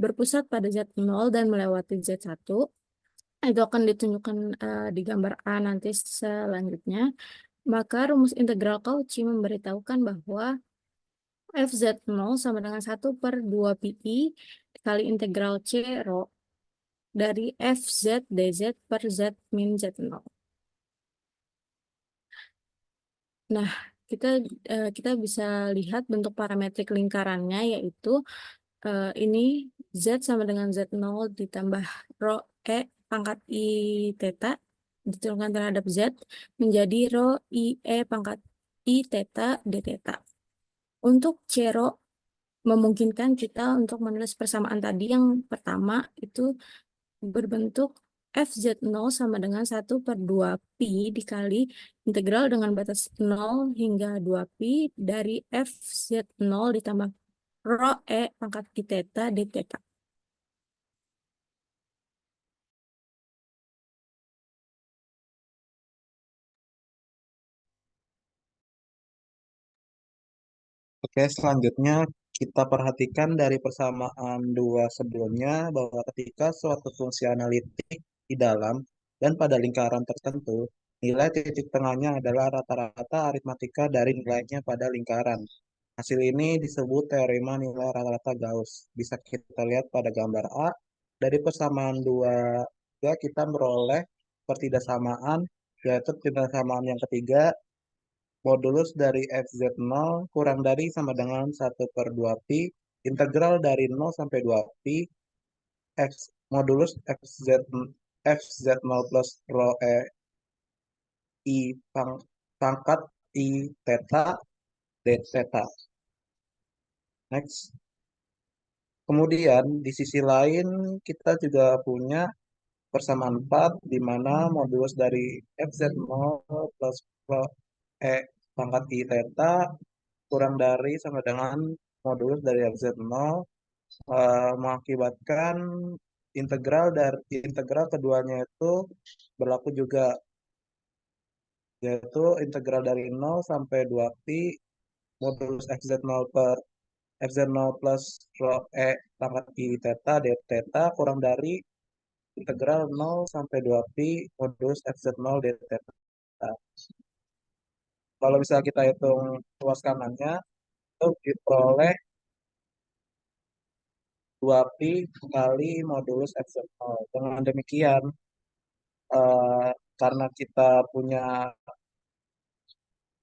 berpusat pada Z0 dan melewati Z1, itu akan ditunjukkan di gambar A nanti selanjutnya. Maka rumus integral Cauchy memberitahukan bahwa FZ0 sama dengan 1/2pi kali integral C rho dari FZ dz per Z min Z0. Nah, kita bisa lihat bentuk parametrik lingkarannya, yaitu ini Z sama dengan Z0 ditambah rho E pangkat I theta diturunkan terhadap Z menjadi rho I E pangkat I theta D theta. Untuk C rho memungkinkan kita untuk menulis persamaan tadi yang pertama itu berbentuk FZ0 sama dengan 1/2pi dikali integral dengan batas 0 hingga 2pi dari FZ0 ditambah rho E pangkat I theta D theta. Oke, selanjutnya kita perhatikan dari persamaan dua sebelumnya bahwa ketika suatu fungsi analitik di dalam dan pada lingkaran tertentu, nilai titik tengahnya adalah rata-rata aritmatika dari nilainya pada lingkaran. Hasil ini disebut teorema nilai rata-rata Gauss. Bisa kita lihat pada gambar A. Dari persamaan dua kita meroleh pertidaksamaan, yaitu pertidaksamaan yang ketiga, modulus dari FZ0 kurang dari sama dengan 1/2pi, integral dari 0 sampai 2pi, X, modulus FZ0 plus rho E I pangkat I theta D theta. Next. Kemudian di sisi lain kita juga punya persamaan 4 di mana modulus dari FZ0 plus rho E pangkat I theta kurang dari sama dengan modulus dari FZ0 mengakibatkan integral keduanya itu berlaku juga, yaitu integral dari 0 sampai 2pi modulus FZ0 per FZ0 plus rho E pangkat I theta D theta kurang dari integral 0 sampai 2pi modulus FZ0 D theta. Kalau bisa kita hitung luas kanannya, itu diperoleh 2pi kali modulus FZ0. Dengan demikian, karena kita punya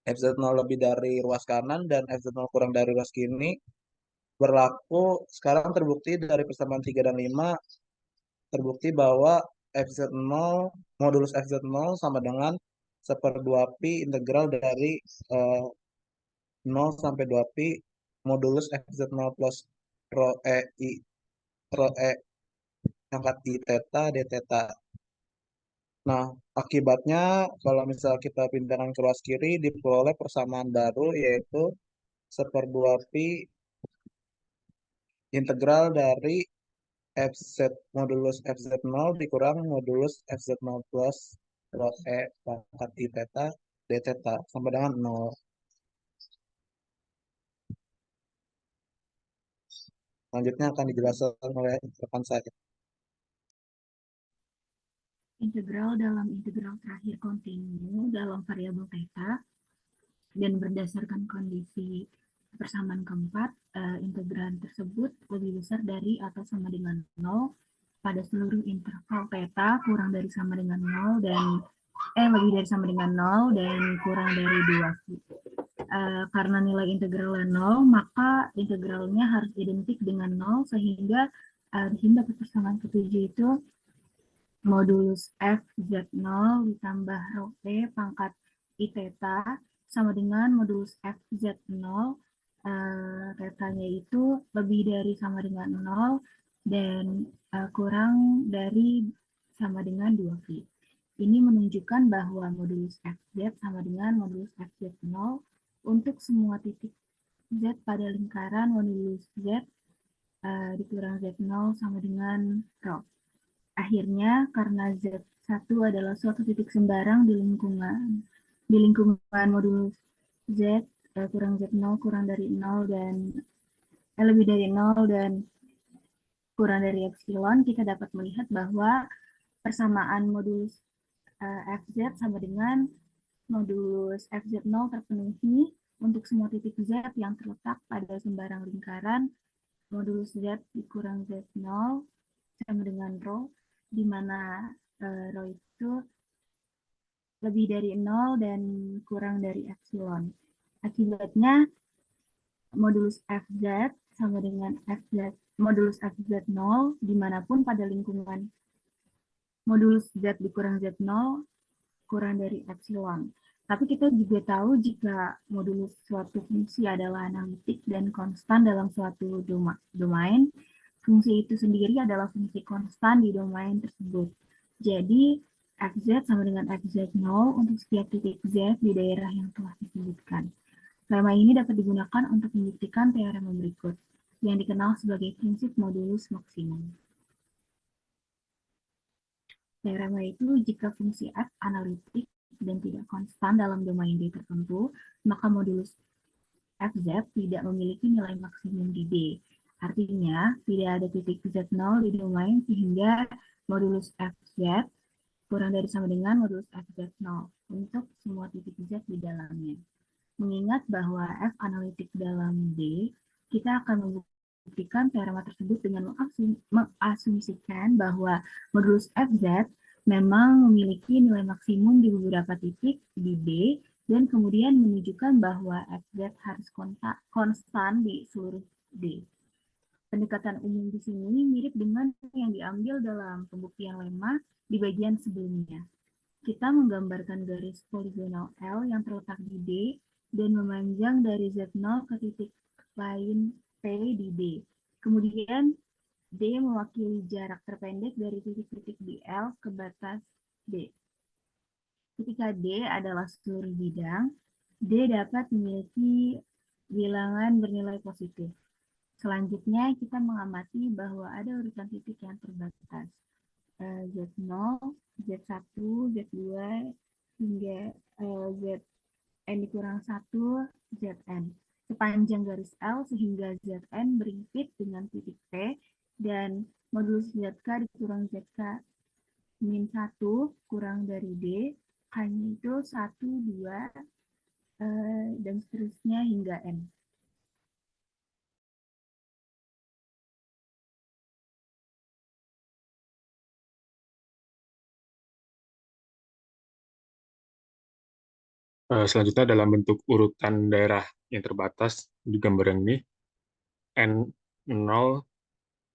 FZ0 lebih dari ruas kanan dan FZ0 kurang dari ruas kiri, berlaku sekarang terbukti dari persamaan 3 dan 5, terbukti bahwa FZ0, modulus FZ0 sama dengan 1/2pi integral dari 0 sampai 2pi modulus FZ0 plus rho E pangkat I theta D theta. Nah, akibatnya kalau misal kita pindahkan ke ruas kiri diperoleh persamaan baru, yaitu 1/2pi integral dari modulus FZ0 dikurang modulus FZ0 plus rho E pangkat I theta D theta sama dengan 0. Selanjutnya akan dijelaskan oleh rekan saya. Integral dalam integral terakhir kontinu dalam variabel theta dan berdasarkan kondisi persamaan keempat, integran tersebut lebih besar dari atau sama dengan 0 pada seluruh interval theta kurang dari sama dengan 0 dan lebih dari sama dengan 0 dan kurang dari 2 karena nilai integralnya 0, maka integralnya harus identik dengan 0 sehingga di sini dapat persamaan ketujuh itu modulus f z0 ditambah rho t pangkat i theta sama dengan modulus f z0 tetanya itu lebih dari sama dengan 0 dan kurang dari sama dengan 2 Ini menunjukkan bahwa modulus fz sama dengan modulus fz0 untuk semua titik z pada lingkaran modulus z dikurang z0 sama dengan rho. Akhirnya, karena Z1 adalah suatu titik sembarang di lingkungan modulus Z kurang Z0 kurang dari 0 dan lebih dari 0 dan kurang dari epsilon, kita dapat melihat bahwa persamaan modulus Fz sama dengan modulus Fz0 terpenuhi untuk semua titik Z yang terletak pada sembarang lingkaran modulus Z dikurang Z0 sama dengan rho, di mana rho itu lebih dari 0 dan kurang dari epsilon. Akibatnya, modulus Fz sama dengan modulus Fz0 dimanapun pada lingkungan modulus Z dikurang Z0 kurang dari epsilon. Tapi kita juga tahu jika modulus suatu fungsi adalah analitik dan konstan dalam suatu domain, fungsi itu sendiri adalah fungsi konstan di domain tersebut. Jadi, Fz sama dengan Fz0 untuk setiap titik Z di daerah yang telah disebutkan. Lema ini dapat digunakan untuk membuktikan teorema berikut, yang dikenal sebagai prinsip modulus maksimum. Teorema itu jika fungsi f analitik dan tidak konstan dalam domain D tertentu, maka modulus Fz tidak memiliki nilai maksimum di D. Artinya, tidak ada titik Z0 di domain sehingga modulus Fz kurang dari sama dengan modulus Fz0 untuk semua titik Z di dalamnya. Mengingat bahwa F analitik dalam D, kita akan membuktikan teorema tersebut dengan mengasumsikan bahwa modulus Fz memang memiliki nilai maksimum di beberapa titik di D, dan kemudian menunjukkan bahwa Fz harus konstan di seluruh D. Pendekatan umum di sini mirip dengan yang diambil dalam pembuktian lemma di bagian sebelumnya. Kita menggambarkan garis poligonal L yang terletak di D dan memanjang dari Z0 ke titik lain P di D. Kemudian D mewakili jarak terpendek dari titik-titik di L ke batas D. Ketika D adalah seluruh bidang, D dapat memiliki bilangan bernilai positif. Selanjutnya, kita mengamati bahwa ada urutan titik yang terbatas. Z0, Z1, Z2, hingga Zn dikurang 1, Zn. Sepanjang garis L sehingga Zn berimpit dengan titik P, dan modulus Zk dikurang Zk min 1 kurang dari D, hanya itu 1, 2, dan seterusnya hingga N. Selanjutnya dalam bentuk urutan daerah yang terbatas di gambar yang ini, N0,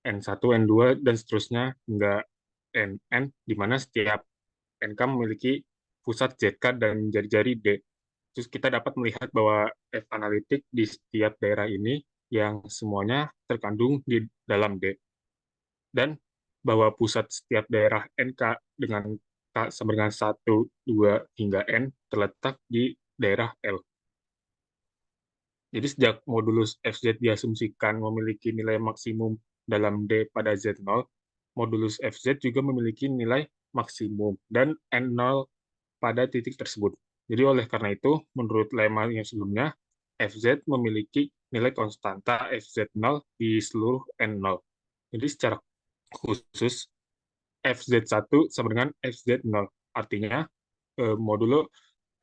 N1, N2, dan seterusnya hingga Nn, di mana setiap NK memiliki pusat ZK dan jari-jari D. Terus kita dapat melihat bahwa F analitik di setiap daerah ini yang semuanya terkandung di dalam D. Dan bahwa pusat setiap daerah NK dengan K sama dengan 1, 2, hingga N terletak di daerah L. Jadi sejak modulus Fz diasumsikan memiliki nilai maksimum dalam D pada Z0, modulus Fz juga memiliki nilai maksimum dan N0 pada titik tersebut. Jadi oleh karena itu, menurut lemma yang sebelumnya, Fz memiliki nilai konstanta Fz0 di seluruh N0. Jadi secara khusus, Fz1 sama dengan Fz0. Artinya, modulo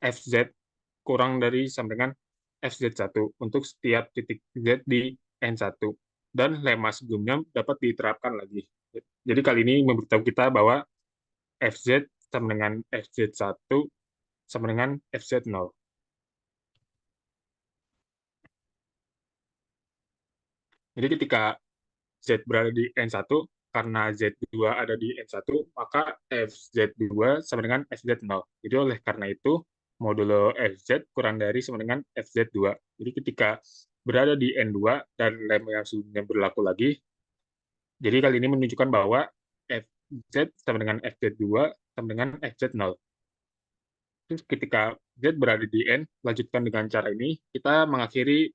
Fz kurang dari sama dengan Fz1 untuk setiap titik Z di N1. dan lemma sebelumnya dapat diterapkan lagi. Jadi kali ini memberitahu kita bahwa FZ sama dengan FZ1 sama dengan FZ0. Jadi ketika Z berada di N1, karena Z2 ada di N1, maka FZ2 sama dengan FZ0. Jadi oleh karena itu, modulo FZ kurang dari sama dengan FZ2. Jadi ketika berada di N2 dan lemma yang sebelumnya berlaku lagi, jadi kali ini menunjukkan bahwa FZ sama dengan FZ2 sama dengan FZ0. Terus ketika Z berada di N, lanjutkan dengan cara ini, kita mengakhiri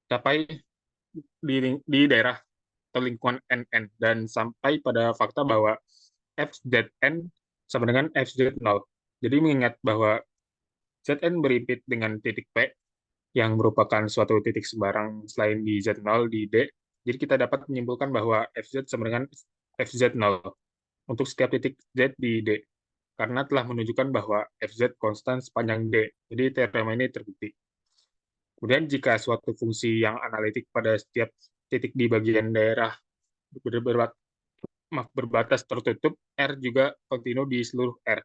capai di daerah atau lingkungan NN dan sampai pada fakta bahwa FZN sama dengan FZ0. Jadi mengingat bahwa Zn berimpit dengan titik P yang merupakan suatu titik sembarang selain di Z0 di D, jadi kita dapat menyimpulkan bahwa FZ sama dengan FZ0 untuk setiap titik Z di D, karena telah menunjukkan bahwa FZ konstan sepanjang D. Jadi teorema ini terbukti. Kemudian jika suatu fungsi yang analitik pada setiap titik di bagian daerah berbatas tertutup, R juga kontinu di seluruh R,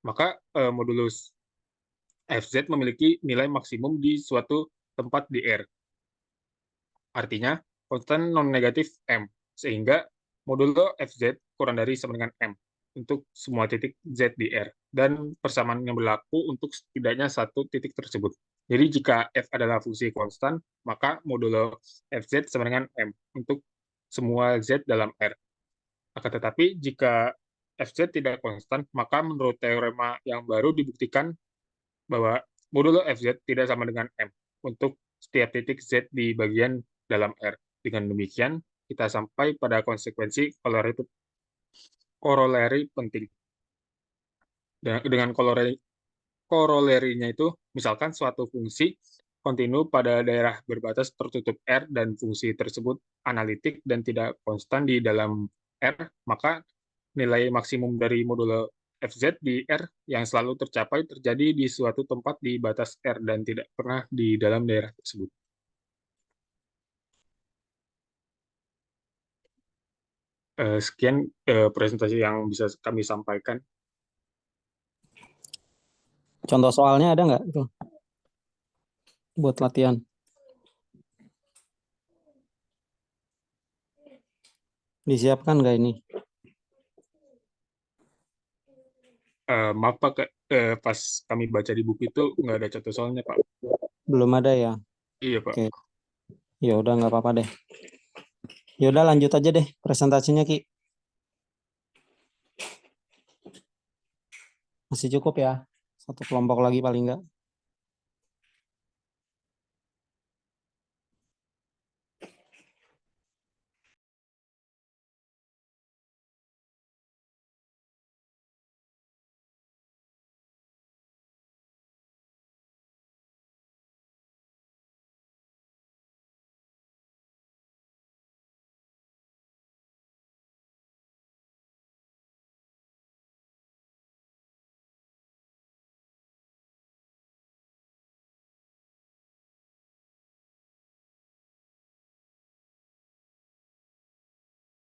maka modulus FZ memiliki nilai maksimum di suatu tempat di R. Artinya, konstan non-negatif M, sehingga modulo FZ kurang dari sama dengan M untuk semua titik Z di R, dan persamaan yang berlaku untuk setidaknya satu titik tersebut. Jadi jika F adalah fungsi konstan, maka modulo FZ sama dengan M untuk semua Z dalam R. Akan tetapi, jika FZ tidak konstan, maka menurut teorema yang baru dibuktikan bahwa modulo FZ tidak sama dengan M untuk setiap titik Z di bagian dalam R. Dengan demikian, kita sampai pada konsekuensi koroleri penting. Dengan korolerinya itu, misalkan suatu fungsi kontinu pada daerah berbatas tertutup R dan fungsi tersebut analitik dan tidak konstan di dalam R, maka nilai maksimum dari modulo FZ di R yang selalu tercapai terjadi di suatu tempat di batas R dan tidak pernah di dalam daerah tersebut. Sekian presentasi yang bisa kami sampaikan. Contoh soalnya ada nggak itu buat latihan? Disiapkan nggak ini? Maaf Pak, pas kami baca di buku itu nggak ada contoh soalnya Pak. Belum ada ya? Iya Pak. Oke. Ya udah nggak apa-apa deh. Ya udah lanjut aja deh presentasinya Ki. Masih cukup ya? Satu kelompok lagi paling nggak.